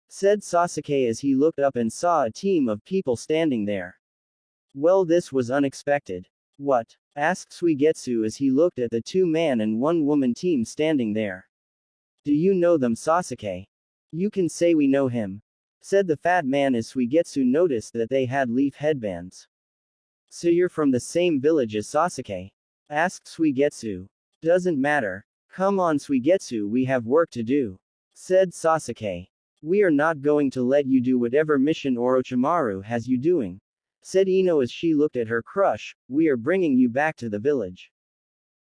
said Sasuke as he looked up and saw a team of people standing there. Well, this was unexpected. What? Asked Suigetsu as he looked at the 2-man and 1-woman team standing there. Do you know them, Sasuke? You can say we know him, said the fat man as Suigetsu noticed that they had leaf headbands. So you're from the same village as Sasuke? Asked Suigetsu. Doesn't matter. Come on, Suigetsu, we have work to do, said Sasuke. We are not going to let you do whatever mission Orochimaru has you doing, said Ino as she looked at her crush. We are bringing you back to the village.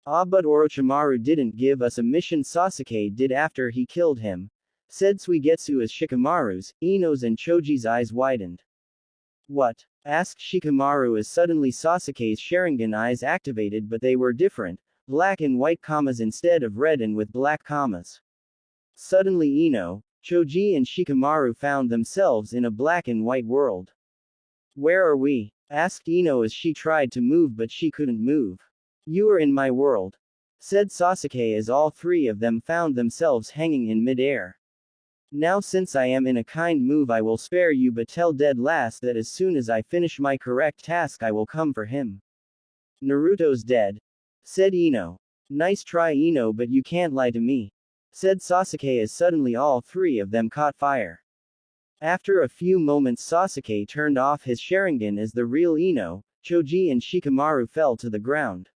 Ah, but Orochimaru didn't give us a mission, Sasuke did after he killed him, said Suigetsu as Shikamaru's, Ino's and Choji's eyes widened. What? Asked Shikamaru as suddenly Sasuke's Sharingan eyes activated, but they were different, black and white commas instead of red and with black commas. Suddenly Ino, Choji and Shikamaru found themselves in a black and white world. Where are we? Asked Ino as she tried to move but she couldn't move. You are in my world, said Sasuke as all three of them found themselves hanging in mid-air. Now since I am in a kind move I will spare you, but tell Dead Last that as soon as I finish my correct task I will come for him. Naruto's dead, said Ino. Nice try, Ino, but you can't lie to me, said Sasuke as suddenly all three of them caught fire. After a few moments Sasuke turned off his Sharingan as the real Ino, Choji and Shikamaru fell to the ground.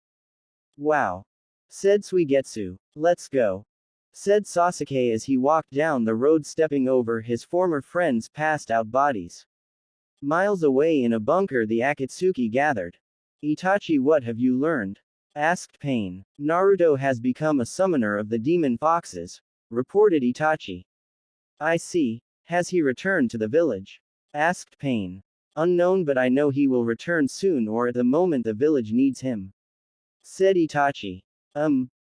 Wow, said Suigetsu. Let's go, said Sasuke as he walked down the road stepping over his former friends' passed out bodies. Miles away in a bunker the Akatsuki gathered. Itachi, what have you learned? Asked Pain. Naruto has become a summoner of the demon foxes, reported Itachi. I see. Has he returned to the village? Asked Pain. Unknown, but I know he will return soon or at the moment the village needs him, said Itachi.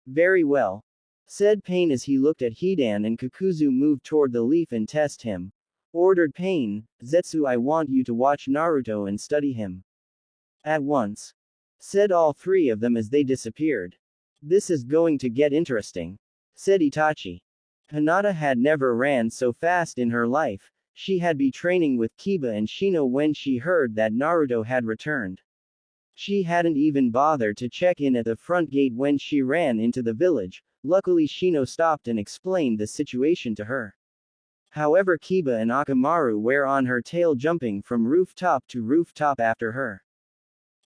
Very well, said Pain as he looked at Hidan and Kakuzu move toward the leaf and test him. Ordered Pain. Zetsu, I want you to watch Naruto and study him. At once, said all three of them as they disappeared. This is going to get interesting, said Itachi. Hinata had never ran so fast in her life. She had been training with Kiba and Shino when she heard that Naruto had returned. She hadn't even bothered to check in at the front gate when she ran into the village. Luckily Shino stopped and explained the situation to her. However, Kiba and Akamaru were on her tail jumping from rooftop to rooftop after her.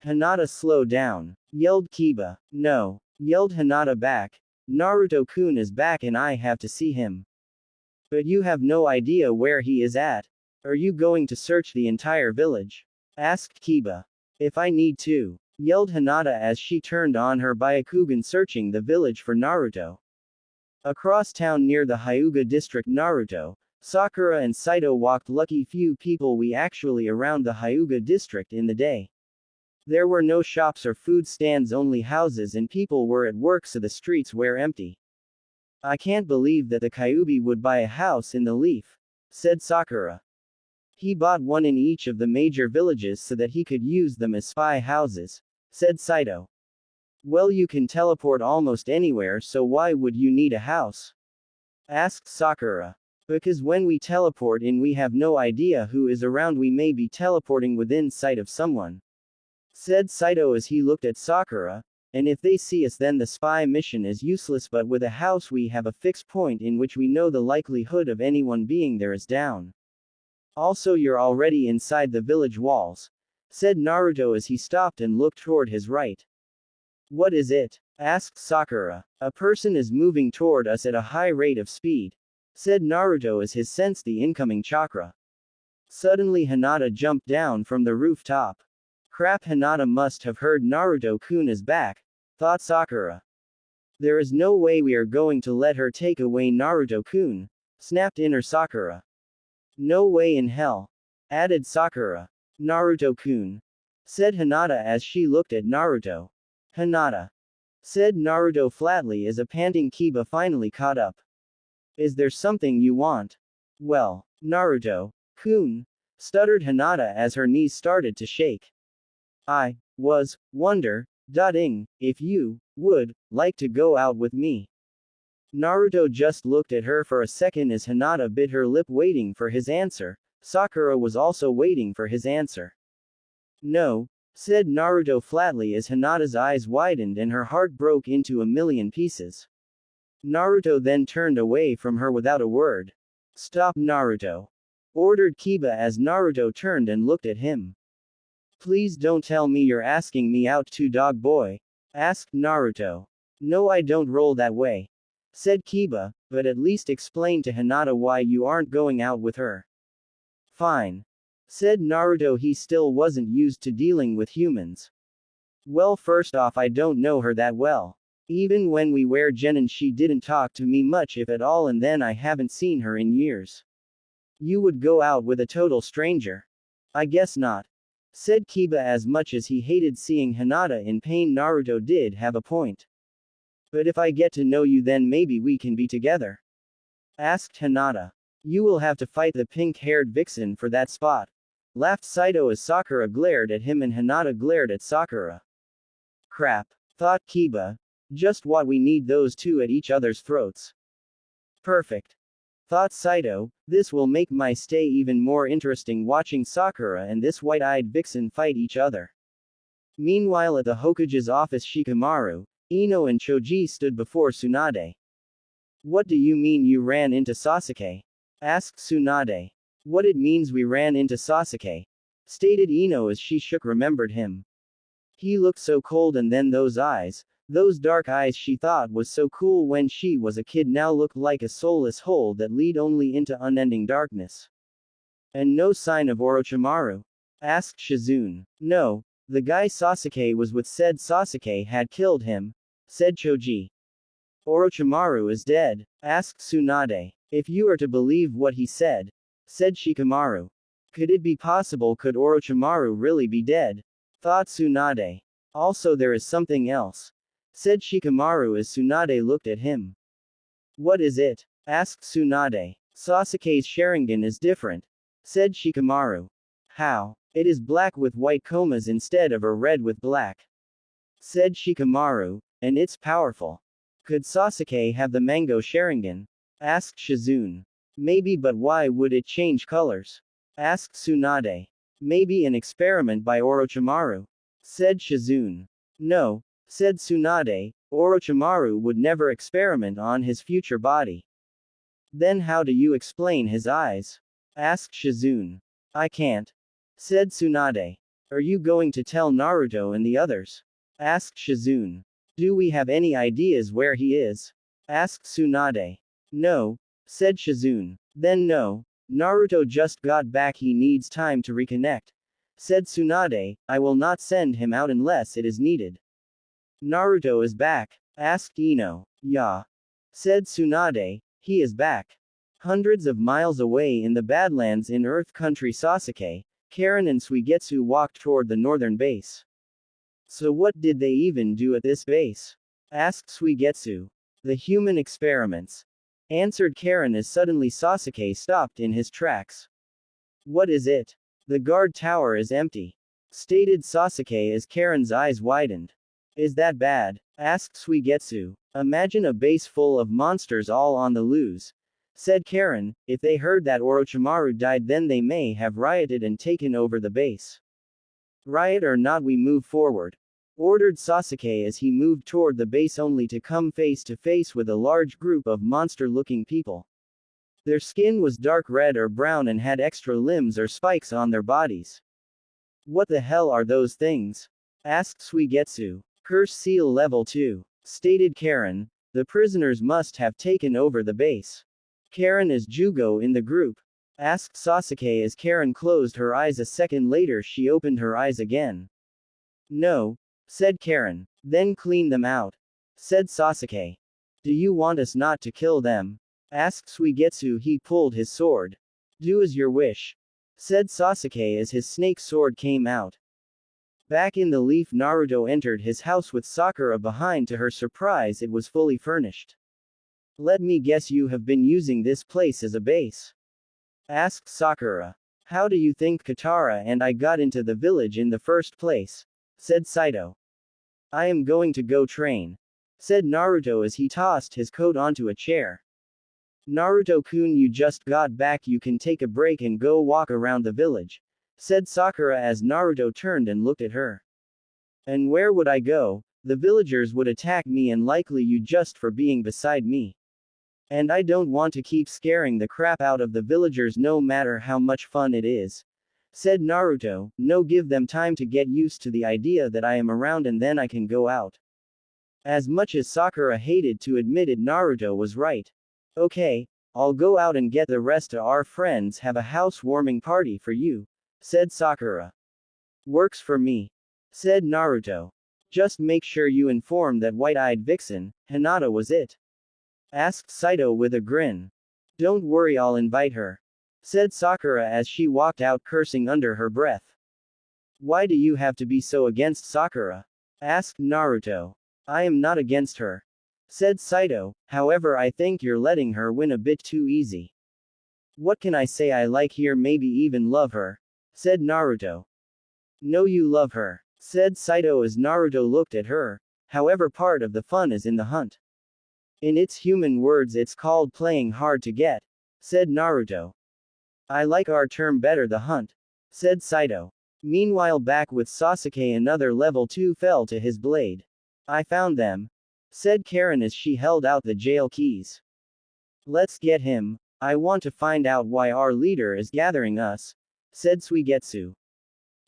Hinata, slow down, yelled Kiba. No, yelled Hinata back. Naruto-kun is back and I have to see him. But you have no idea where he is at. Are you going to search the entire village? Asked Kiba. If I need to, yelled Hinata as she turned on her Byakugan, searching the village for Naruto. Across town near the Hyuga district, Naruto, Sakura and Saito walked. Lucky few people we actually around the Hyuga district in the day. There were no shops or food stands, only houses, and people were at work, so the streets were empty. I can't believe that the Kyuubi would buy a house in the leaf, said Sakura. He bought one in each of the major villages so that he could use them as spy houses, said Saito. Well, you can teleport almost anywhere, so why would you need a house? Asked Sakura. Because when we teleport in we have no idea who is around, we may be teleporting within sight of someone, said Saito as he looked at Sakura, and if they see us then the spy mission is useless, but with a house we have a fixed point in which we know the likelihood of anyone being there is down. Also, you're already inside the village walls, said Naruto as he stopped and looked toward his right. What is it? Asked Sakura. A person is moving toward us at a high rate of speed, said Naruto as he sensed the incoming chakra. Suddenly Hinata jumped down from the rooftop. Crap, Hinata must have heard Naruto-kun is back, thought Sakura. There is no way we are going to let her take away Naruto-kun, snapped inner Sakura. No way in hell, added Sakura. Naruto-kun, said Hinata as she looked at Naruto. Hinata, said Naruto flatly as a panting Kiba finally caught up. Is there something you want? Well, Naruto-kun, stuttered Hinata as her knees started to shake. I wonder, if you would like to go out with me. Naruto just looked at her for a second as Hinata bit her lip waiting for his answer. Sakura was also waiting for his answer. No, said Naruto flatly as Hinata's eyes widened and her heart broke into a million pieces. Naruto then turned away from her without a word. Stop, Naruto, ordered Kiba as Naruto turned and looked at him. Please don't tell me you're asking me out too, dog boy, asked Naruto. No, I don't roll that way, said Kiba, but at least explain to Hinata why you aren't going out with her. Fine, said Naruto. He still wasn't used to dealing with humans. Well, first off, I don't know her that well. Even when we were genin, she didn't talk to me much if at all, and then I haven't seen her in years. You would go out with a total stranger? I guess not, said Kiba. As much as he hated seeing Hinata in pain, Naruto did have a point. But if I get to know you, then maybe we can be together, asked Hinata. You will have to fight the pink-haired vixen for that spot, laughed Saito as Sakura glared at him and Hinata glared at Sakura. Crap, thought Kiba. Just what we need, those two at each other's throats. Perfect, thought Saito. This will make my stay even more interesting, watching Sakura and this white-eyed vixen fight each other. Meanwhile, at the Hokage's office, Shikamaru, Ino and Choji stood before Tsunade. What do you mean you ran into Sasuke? Asked Tsunade. What it means we ran into Sasuke, stated Ino as she remembered him. He looked so cold, and then those eyes, those dark eyes she thought was so cool when she was a kid, now looked like a soulless hole that lead only into unending darkness. And no sign of Orochimaru? Asked Shizune. No, the guy Sasuke was with said Sasuke had killed him, said Choji. Orochimaru is dead? Asked Tsunade. If you are to believe what he said, said Shikamaru. Could it be possible? Could Orochimaru really be dead? Thought Tsunade. Also, there is something else, said Shikamaru as Tsunade looked at him. What is it? Asked Tsunade. Sasuke's Sharingan is different, said Shikamaru. How? It is black with white comas instead of a red with black, said Shikamaru, and it's powerful. Could Sasuke have the mango Sharingan? Asked Shizune. Maybe, but why would it change colors? Asked Tsunade. Maybe an experiment by Orochimaru, said Shizune. No, said Tsunade, Orochimaru would never experiment on his future body. Then how do you explain his eyes? Asked Shizune. I can't, said Tsunade. Are you going to tell Naruto and the others? Asked Shizune. Do we have any ideas where he is? Asked Tsunade. No, said Shizune. Then no, Naruto just got back, he needs time to reconnect, said Tsunade. I will not send him out unless it is needed. Naruto is back? Asked Ino. Yeah, said Tsunade, he is back. Hundreds of miles away in the Badlands in Earth Country, Sasuke, Karen and Suigetsu walked toward the northern base. So what did they even do at this base? Asked Suigetsu. The human experiments, answered Karen as suddenly Sasuke stopped in his tracks. What is it? The guard tower is empty, stated Sasuke as Karen's eyes widened. Is that bad? Asked Suigetsu. Imagine a base full of monsters all on the loose, said Karen. If they heard that Orochimaru died, then they may have rioted and taken over the base. Riot or not, we move forward, ordered Sasuke as he moved toward the base only to come face to face with a large group of monster-looking people. Their skin was dark red or brown and had extra limbs or spikes on their bodies. What the hell are those things? Asked Suigetsu. Curse seal level 2, stated Karen. The prisoners must have taken over the base. Karen is Jugo in the group? Asked Sasuke as Karen closed her eyes. A second later she opened her eyes again. No, said Karen. Then clean them out, said Sasuke. Do you want us not to kill them? Asked Suigetsu. He pulled his sword. Do as your wish, said Sasuke as his snake sword came out. Back in the leaf, Naruto entered his house with Sakura behind. To her surprise, it was fully furnished. Let me guess, you have been using this place as a base? Asked Sakura. How do you think Katara and I got into the village in the first place? Said Saito. I am going to go train, said Naruto as he tossed his coat onto a chair. Naruto-kun, you just got back, you can take a break and go walk around the village, said Sakura as Naruto turned and looked at her. And where would I go? The villagers would attack me and likely you just for being beside me. And I don't want to keep scaring the crap out of the villagers no matter how much fun it is, said Naruto. No, give them time to get used to the idea that I am around and then I can go out. As much as Sakura hated to admit it, Naruto was right. Okay, I'll go out and get the rest of our friends, have a housewarming party for you, said Sakura. Works for me, said Naruto. Just make sure you inform that white-eyed vixen, Hinata was it? Asked Saito with a grin. Don't worry, I'll invite her, said Sakura as she walked out cursing under her breath. Why do you have to be so against Sakura? Asked Naruto. I am not against her, said Saito, however I think you're letting her win a bit too easy. What can I say, I like her, maybe even love her, said Naruto. No, you love her, said Saito as Naruto looked at her. However, part of the fun is in the hunt. In its human words, it's called playing hard to get, said Naruto. I like our term better, the hunt, said Saito. Meanwhile, back with Sasuke, another level 2 fell to his blade. I found them, said Karen as she held out the jail keys. Let's get him. I want to find out why our leader is gathering us, said Suigetsu.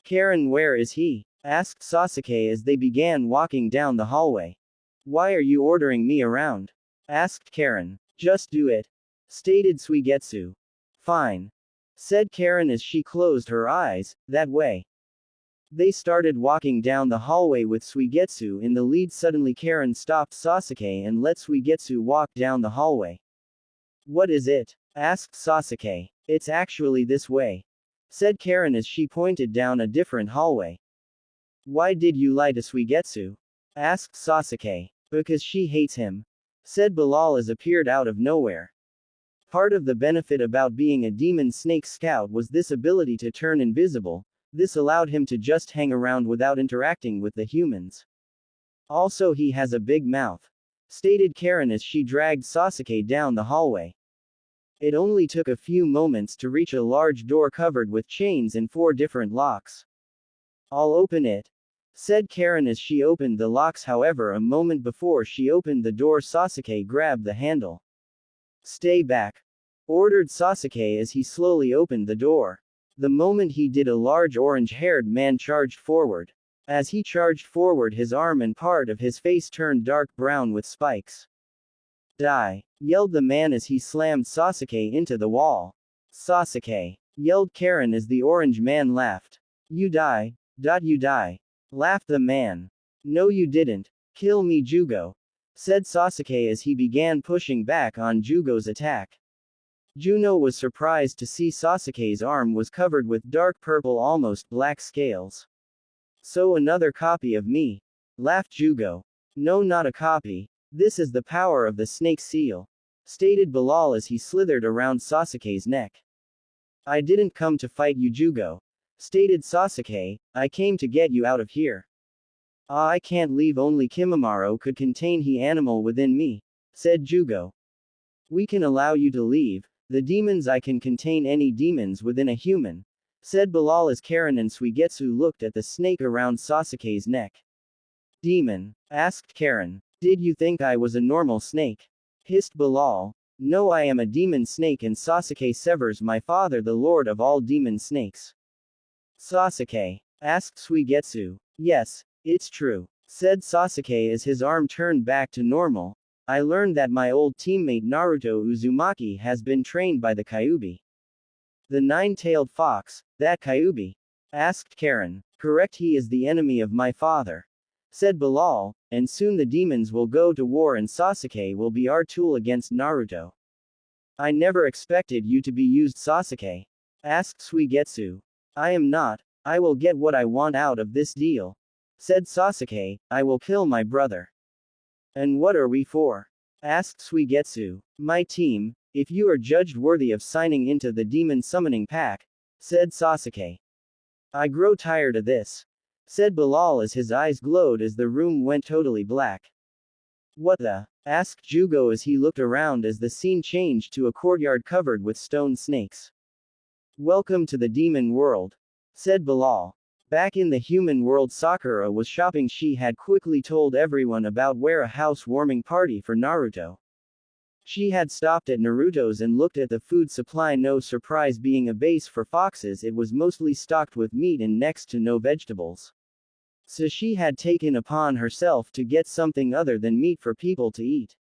Karen, where is he? Asked Sasuke as they began walking down the hallway. Why are you ordering me around? Asked Karen. Just do it, stated Suigetsu. Fine, said Karen as she closed her eyes. That way. They started walking down the hallway with Suigetsu in the lead. Suddenly Karen stopped Sasuke and let Suigetsu walk down the hallway. What is it? Asked Sasuke. It's actually this way, said Karen as she pointed down a different hallway. Why did you lie to Suigetsu? Asked Sasuke. Because she hates him, said Bilal as appeared out of nowhere. Part of the benefit about being a demon snake scout was this ability to turn invisible. This allowed him to just hang around without interacting with the humans. Also, he has a big mouth, stated Karen as she dragged Sasuke down the hallway. It only took a few moments to reach a large door covered with chains and 4 different locks. I'll open it, said Karen as she opened the locks. However, a moment before she opened the door, Sasuke grabbed the handle. Stay back, ordered Sasuke as he slowly opened the door. The moment he did, a large orange-haired man charged forward. As he charged forward, his arm and part of his face turned dark brown with spikes. Die, yelled the man as he slammed Sasuke into the wall. Sasuke, yelled Karen as the orange man laughed. You die, you die, laughed the man. No, you didn't. Kill me, Jugo, said Sasuke as he began pushing back on Jugo's attack. Juno was surprised to see Sasuke's arm was covered with dark purple, almost black scales. So another copy of me, laughed Jugo. No, not a copy. This is the power of the snake seal, stated Bilal as he slithered around Sasuke's neck. I didn't come to fight you, Jugo, stated Sasuke. I came to get you out of here. I can't leave, only Kimimaro could contain the animal within me, said Jugo. We can allow you to leave. The demons, I can contain any demons within a human, said Bilal as Karen and Suigetsu looked at the snake around Sasuke's neck. Demon? Asked Karen. Did you think I was a normal snake? Hissed Bilal. No, I am a demon snake, and Sasuke severs my father, the lord of all demon snakes. Sasuke? Asked Suigetsu. Yes, it's true, said Sasuke as his arm turned back to normal. I learned that my old teammate Naruto Uzumaki has been trained by the Kyuubi. The 9-tailed fox, that Kyuubi? Asked Karen. Correct, he is the enemy of my father, said Bilal, and soon the demons will go to war and Sasuke will be our tool against Naruto. I never expected you to be used, Sasuke. Asked Suigetsu. I am not. I will get what I want out of this deal. Said Sasuke, I will kill my brother. And what are we for? Asked Suigetsu. My team, if you are judged worthy of signing into the demon summoning pack, said Sasuke. I grow tired of this, said Bilal as his eyes glowed as the room went totally black. What the? Asked Jugo as he looked around as the scene changed to a courtyard covered with stone snakes. Welcome to the demon world, said Bilal. Back in the human world, Sakura was shopping. She had quickly told everyone about where a housewarming party for Naruto. She had stopped at Naruto's and looked at the food supply. No surprise, being a base for foxes, it was mostly stocked with meat and next to no vegetables. So she had taken upon herself to get something other than meat for people to eat.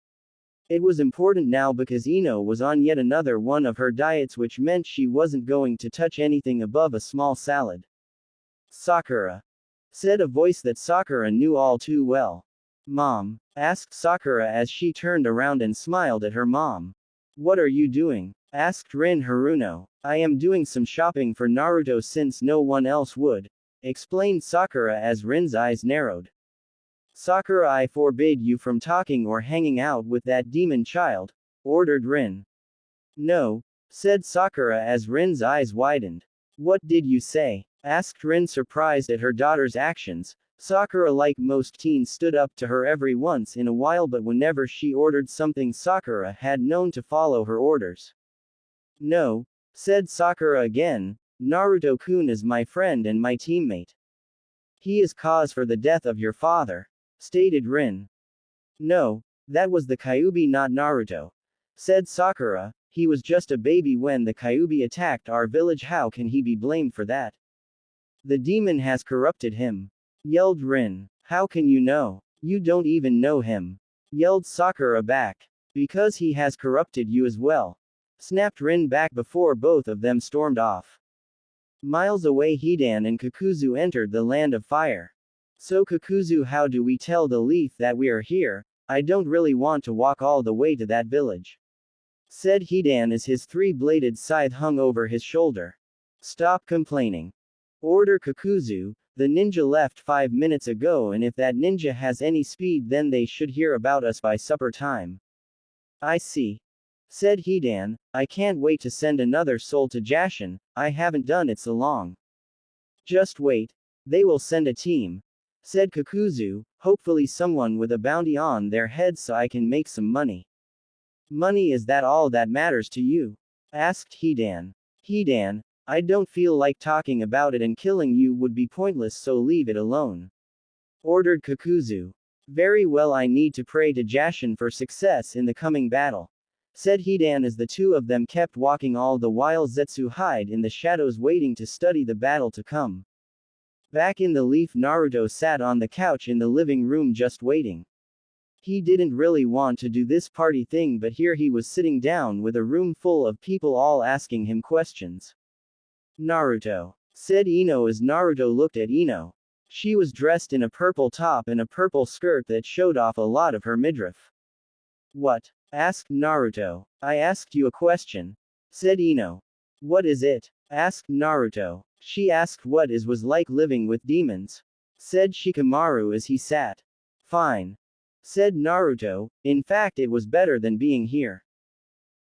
It was important now because Ino was on yet another one of her diets, which meant she wasn't going to touch anything above a small salad. Sakura, said a voice that Sakura knew all too well. Mom, asked Sakura as she turned around and smiled at her mom. What are you doing? Asked Rin Haruno. I am doing some shopping for Naruto since no one else would, explained Sakura as Rin's eyes narrowed. Sakura, I forbid you from talking or hanging out with that demon child, ordered Rin. No, said Sakura as Rin's eyes widened. What did you say? Asked Rin, surprised at her daughter's actions. Sakura, like most teens, stood up to her every once in a while, but whenever she ordered something, Sakura had known to follow her orders. No, said Sakura again, Naruto-kun is my friend and my teammate. He is cause for the death of your father, stated Rin. No, that was the Kyuubi, not Naruto, said Sakura. He was just a baby when the Kyuubi attacked our village. How can he be blamed for that? The demon has corrupted him, yelled Rin. How can you know? You don't even know him, yelled Sakura back. Because he has corrupted you as well, snapped Rin back before both of them stormed off. Miles away, Hidan and Kakuzu entered the land of fire. So Kakuzu, how do we tell the Leaf that we are here? I don't really want to walk all the way to that village, said Hidan as his three-bladed scythe hung over his shoulder. Stop complaining, ordered Kakuzu. The ninja left 5 minutes ago, and if that ninja has any speed, then they should hear about us by supper time. I see, said Hidan. I can't wait to send another soul to Jashin. I haven't done it so long. Just wait. They will send a team, said Kakuzu, hopefully someone with a bounty on their head so I can make some money. Money, is that all that matters to you? Asked Hidan. Hidan, I don't feel like talking about it, and killing you would be pointless, so leave it alone, ordered Kakuzu. Very well, I need to pray to Jashin for success in the coming battle, said Hidan as the two of them kept walking, all the while Zetsu hid in the shadows waiting to study the battle to come. Back in the Leaf, Naruto sat on the couch in the living room just waiting. He didn't really want to do this party thing, but here he was sitting down with a room full of people all asking him questions. Naruto, said Ino as Naruto looked at Ino. She was dressed in a purple top and a purple skirt that showed off a lot of her midriff. What? Asked Naruto. I asked you a question, said Ino. What is it? Asked Naruto. She asked what it was like living with demons, said Shikamaru as he sat. Fine, said Naruto. In fact, it was better than being here.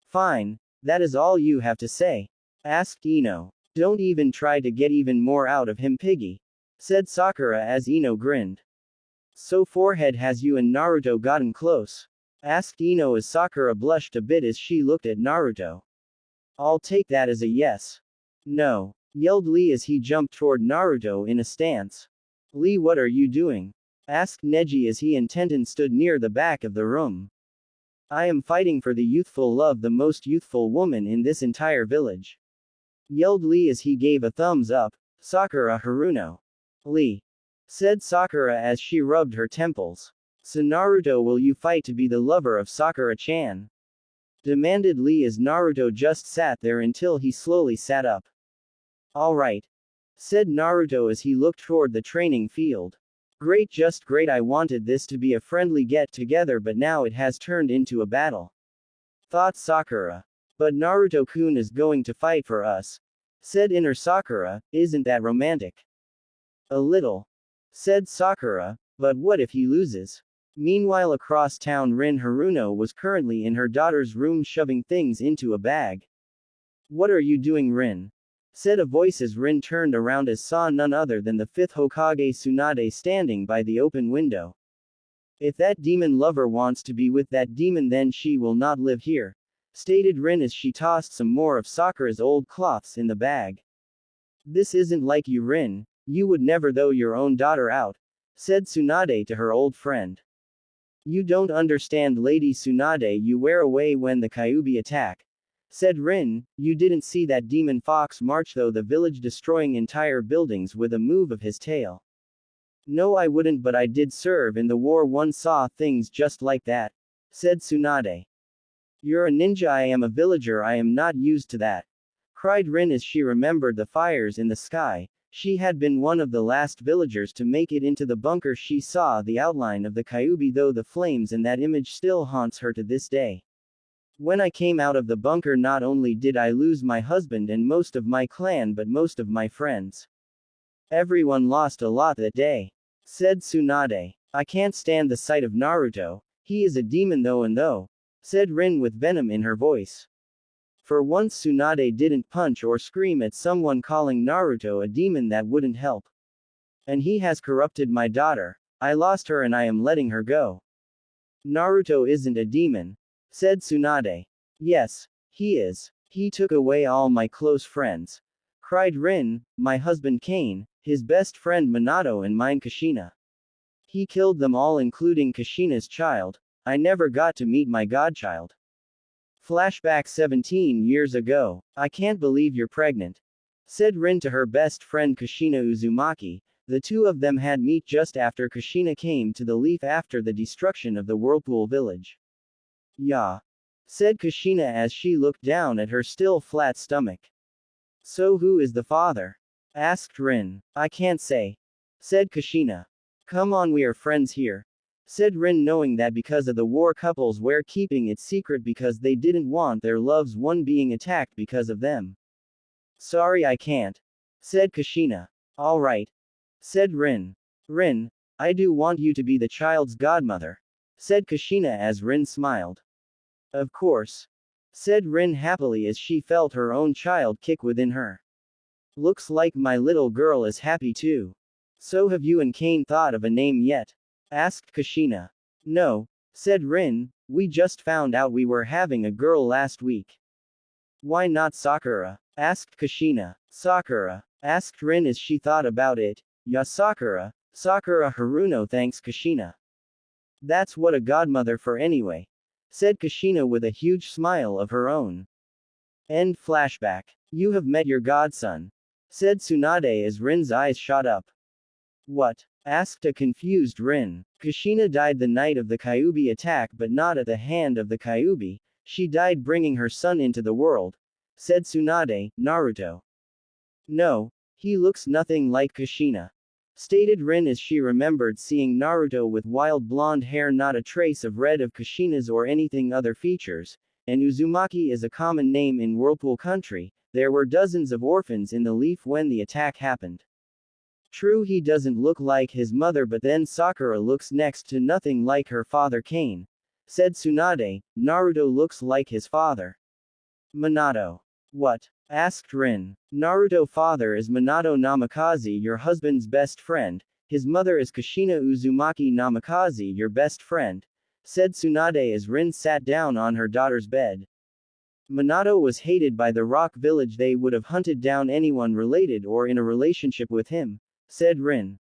Fine, that is all you have to say? Asked Ino. Don't even try to get even more out of him, piggy, said Sakura as Ino grinned. So forehead, has you and Naruto gotten close? Asked Ino as Sakura blushed a bit as she looked at Naruto. I'll take that as a yes. No, yelled Lee as he jumped toward Naruto in a stance. Lee, what are you doing? Asked Neji as he and Tenten stood near the back of the room. I am fighting for the youthful love, the most youthful woman in this entire village, yelled Lee as he gave a thumbs up. Sakura, Haruno. Lee, said Sakura as she rubbed her temples. So Naruto, will you fight to be the lover of Sakura-chan? Demanded Lee as Naruto just sat there until he slowly sat up. Alright, said Naruto as he looked toward the training field. Great, just great. I wanted this to be a friendly get-together, but now it has turned into a battle, thought Sakura. But Naruto-kun is going to fight for us, said inner Sakura. Isn't that romantic? A little, said Sakura, but what if he loses? Meanwhile across town Rin Haruno was currently in her daughter's room shoving things into a bag. What are you doing, Rin? Said a voice as Rin turned around and saw none other than the fifth Hokage Tsunade standing by the open window. If that demon lover wants to be with that demon then she will not live here, stated Rin as she tossed some more of Sakura's old cloths in the bag. This isn't like you, Rin. You would never throw your own daughter out, said Tsunade to her old friend. You don't understand, Lady Tsunade. You wear away when the Kyuubi attack, said Rin. You didn't see that demon fox march through the village destroying entire buildings with a move of his tail. No, I wouldn't, but I did serve in the war. One saw things just like that, said Tsunade. You're a ninja. I am a villager. I am not used to that, cried Rin as she remembered the fires in the sky. She had been one of the last villagers to make it into the bunker. She saw the outline of the Kyuubi though the flames, and that image still haunts her to this day. When I came out of the bunker, not only did I lose my husband and most of my clan, but most of my friends. Everyone lost a lot that day, said Tsunade. I can't stand the sight of Naruto. He is a demon though, said Rin with venom in her voice. For once Tsunade didn't punch or scream at someone calling Naruto a demon. That wouldn't help. And he has corrupted my daughter. I lost her and I am letting her go. Naruto isn't a demon, said Tsunade. Yes, he is. He took away all my close friends, cried Rin. My husband Kane, his best friend Minato, and mine Kushina. He killed them all, including Kushina's child. I never got to meet my godchild. Flashback 17 years ago. I can't believe you're pregnant, said Rin to her best friend Kushina Uzumaki. The two of them had met just after Kushina came to the Leaf after the destruction of the Whirlpool village. Yeah, said Kushina as she looked down at her still flat stomach. So who is the father? Asked Rin. I can't say, said Kushina. Come on, we are friends here, said Rin, knowing that because of the war couples were keeping it secret because they didn't want their loves one being attacked because of them. Sorry, I can't, said Kushina. Alright, said Rin. Rin, I do want you to be the child's godmother, said Kushina as Rin smiled. Of course, said Rin happily as she felt her own child kick within her. Looks like my little girl is happy too. So have you and Kane thought of a name yet? Asked Kushina. No, said Rin, we just found out we were having a girl last week. Why not Sakura? Asked Kushina. Sakura, asked Rin as she thought about it. Ya Sakura, Sakura Haruno, thanks Kushina. That's what a godmother for anyway, said Kushina with a huge smile of her own. End flashback. You have met your godson, said Tsunade as Rin's eyes shot up. What? Asked a confused Rin. Kushina died the night of the Kyuubi attack, but not at the hand of the Kyuubi. She died bringing her son into the world, said Tsunade. Naruto. No, he looks nothing like Kushina, stated Rin as she remembered seeing Naruto with wild blonde hair, not a trace of red of Kushina's or anything other features, and Uzumaki is a common name in Whirlpool Country. There were dozens of orphans in the Leaf when the attack happened. True, he doesn't look like his mother, but then Sakura looks next to nothing like her father Kane, said Tsunade. Naruto looks like his father. Minato. What? Asked Rin. Naruto father is Minato Namikaze, your husband's best friend. His mother is Kushina Uzumaki Namikaze, your best friend, said Tsunade as Rin sat down on her daughter's bed. Minato was hated by the Rock Village. They would have hunted down anyone related or in a relationship with him, said Rin.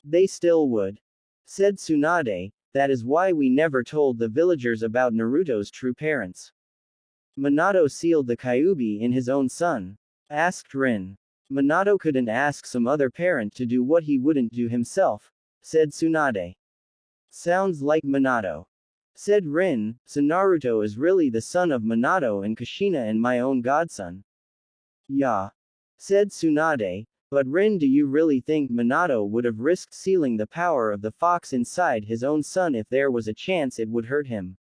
They still would, said Tsunade. That is why we never told the villagers about Naruto's true parents. Minato sealed the Kyuubi in his own son, asked Rin. Minato couldn't ask some other parent to do what he wouldn't do himself, said Tsunade. Sounds like Minato, said Rin. So Naruto is really the son of Minato and Kushina and my own godson. Yeah, said Tsunade. But Rin, do you really think Minato would have risked sealing the power of the fox inside his own son if there was a chance it would hurt him?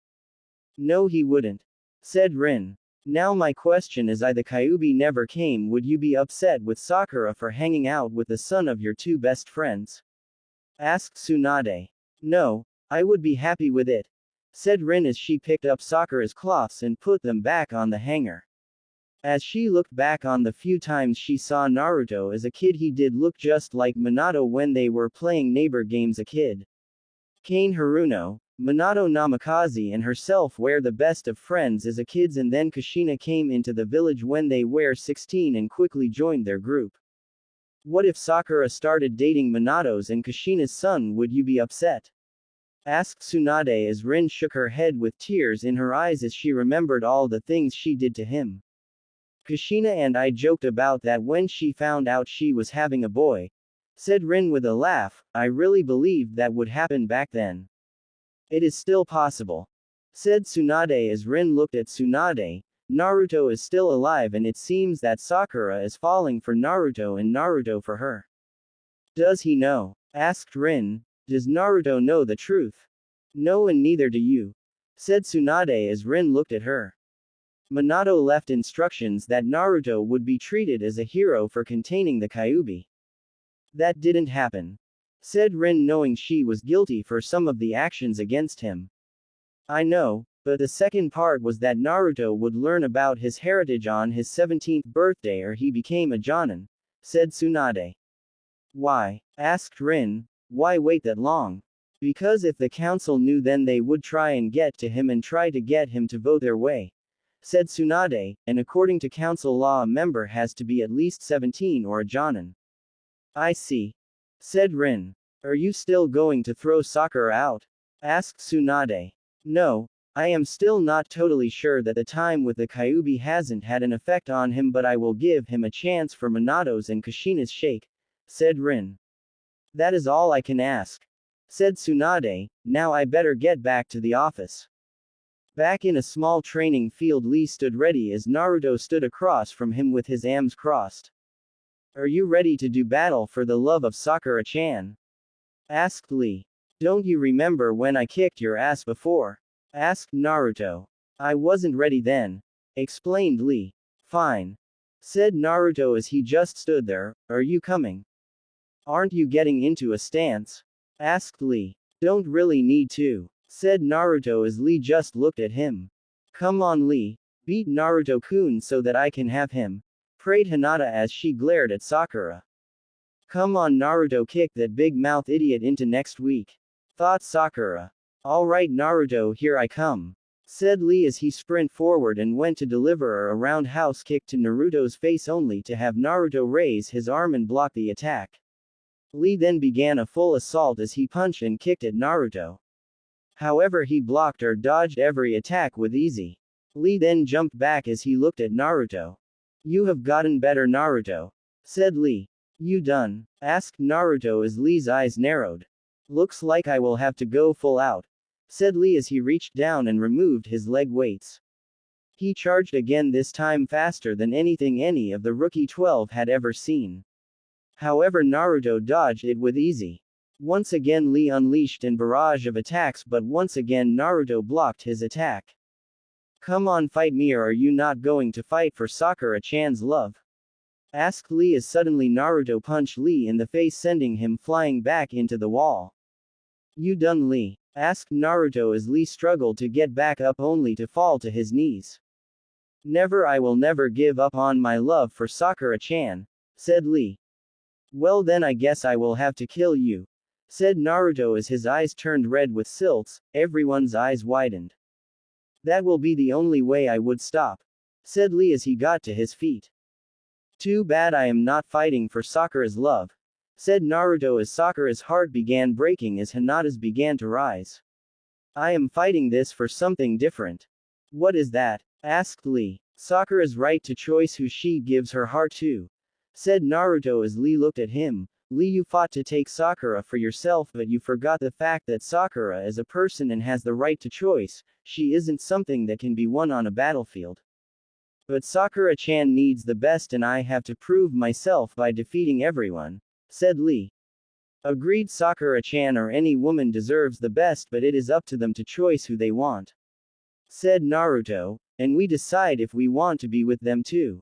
No, he wouldn't, said Rin. Now my question is, the Kyuubi never came, would you be upset with Sakura for hanging out with the son of your two best friends? Asked Tsunade. No, I would be happy with it, said Rin as she picked up Sakura's cloths and put them back on the hanger. As she looked back on the few times she saw Naruto as a kid, he did look just like Minato when they were playing neighbor games a kid. Kane Haruno, Minato Namikaze and herself were the best of friends as a kids, and then Kushina came into the village when they were 16 and quickly joined their group. What if Sakura started dating Minato's and Kushina's son, would you be upset? Asked Tsunade as Rin shook her head with tears in her eyes as she remembered all the things she did to him. Kushina and I joked about that when she found out she was having a boy, said Rin with a laugh. I really believed that would happen back then. It is still possible, said Tsunade as Rin looked at Tsunade. Naruto is still alive and it seems that Sakura is falling for Naruto and Naruto for her. Does he know? Asked Rin. Does Naruto know the truth? No, and neither do you, said Tsunade as Rin looked at her. Minato left instructions that Naruto would be treated as a hero for containing the Kyuubi. That didn't happen, said Rin, knowing she was guilty for some of the actions against him. I know, but the second part was that Naruto would learn about his heritage on his 17th birthday or he became a Jonin, said Tsunade. Why? Asked Rin. Why wait that long? Because if the council knew, then they would try and get to him and try to get him to vote their way, said Tsunade, and according to council law a member has to be at least 17 or a Jonin. I see, said Rin. Are you still going to throw Sakura out? Asked Tsunade. No, I am still not totally sure that the time with the Kyuubi hasn't had an effect on him, but I will give him a chance for Minato's and Kushina's shake, said Rin. That is all I can ask, said Tsunade. Now I better get back to the office. Back in a small training field, Lee stood ready as Naruto stood across from him with his arms crossed. Are you ready to do battle for the love of Sakura-chan? Asked Lee. Don't you remember when I kicked your ass before? Asked Naruto. I wasn't ready then, explained Lee. Fine, said Naruto as he just stood there. Are you coming? Aren't you getting into a stance? Asked Lee. Don't really need to, said Naruto as Lee just looked at him. Come on Lee, beat Naruto-kun so that I can have him, prayed Hinata as she glared at Sakura. Come on Naruto, kick that big mouth idiot into next week, thought Sakura. Alright Naruto, here I come, said Lee as he sprint forward and went to deliver a roundhouse kick to Naruto's face only to have Naruto raise his arm and block the attack. Lee then began a full assault as he punched and kicked at Naruto. However, he blocked or dodged every attack with ease. Lee then jumped back as he looked at Naruto. You have gotten better Naruto, said Lee. You done? Asked Naruto as Lee's eyes narrowed. Looks like I will have to go full out, said Lee as he reached down and removed his leg weights. He charged again, this time faster than anything any of the rookie 12 had ever seen. However, Naruto dodged it with ease. Once again Lee unleashed a barrage of attacks, but once again Naruto blocked his attack. Come on, fight me, or are you not going to fight for Sakura-chan's love? Asked Lee as suddenly Naruto punched Lee in the face, sending him flying back into the wall. You done Lee? Asked Naruto as Lee struggled to get back up only to fall to his knees. Never, I will never give up on my love for Sakura-chan, said Lee. Well then I guess I will have to kill you, said Naruto as his eyes turned red with silts. Everyone's eyes widened. That will be the only way I would stop, said Lee as he got to his feet. Too bad I am not fighting for Sakura's love, said Naruto as Sakura's heart began breaking as Hinata's began to rise. I am fighting this for something different. What is that? Asked Lee. Sakura's right to choice who she gives her heart to, said Naruto as Lee looked at him. Lee, you fought to take Sakura for yourself, but you forgot the fact that Sakura is a person and has the right to choice. She isn't something that can be won on a battlefield. But Sakura-chan needs the best and I have to prove myself by defeating everyone, said Lee. Agreed, Sakura-chan or any woman deserves the best, but it is up to them to choose who they want, said Naruto. and we decide if we want to be with them too.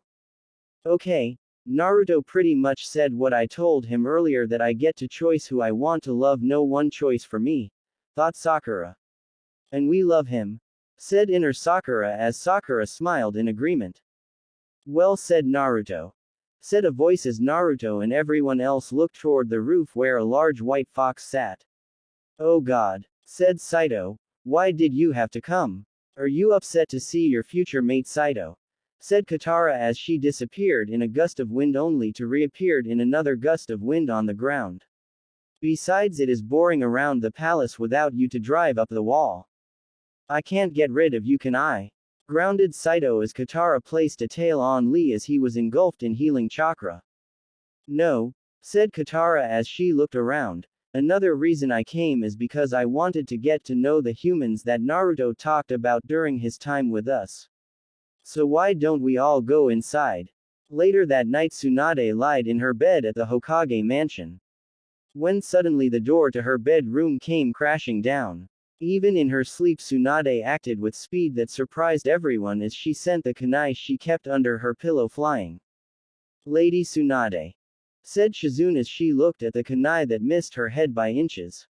Okay. Naruto pretty much said what I told him earlier, that I get to choose who I want to love, no one choice for me, thought Sakura. And we love him, said inner Sakura as Sakura smiled in agreement. Well said, Naruto, said a voice as Naruto and everyone else looked toward the roof where a large white fox sat. Oh God, said Saito, why did you have to come? Are you upset to see your future mate Saito? Said Katara as she disappeared in a gust of wind only to reappear in another gust of wind on the ground. Besides, it is boring around the palace without you to drive up the wall. I can't get rid of you, can I? Grounded Saito as Katara placed a tail on Lee as he was engulfed in healing chakra. No, said Katara as she looked around. Another reason I came is because I wanted to get to know the humans that Naruto talked about during his time with us. So why don't we all go inside? Later that night, Tsunade lied in her bed at the Hokage mansion, when suddenly the door to her bedroom came crashing down. Even in her sleep, Tsunade acted with speed that surprised everyone as she sent the kunai she kept under her pillow flying. Lady Tsunade, said Shizune as she looked at the kunai that missed her head by inches.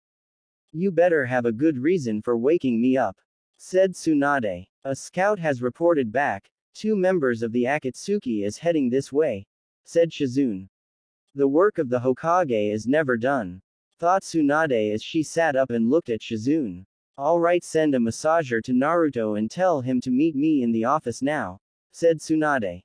You better have a good reason for waking me up, said Tsunade. A scout has reported back. 2 members of the Akatsuki is heading this way, said Shizune. The work of the Hokage is never done, thought Tsunade as she sat up and looked at Shizune. Alright, send a massager to Naruto and tell him to meet me in the office now, said Tsunade.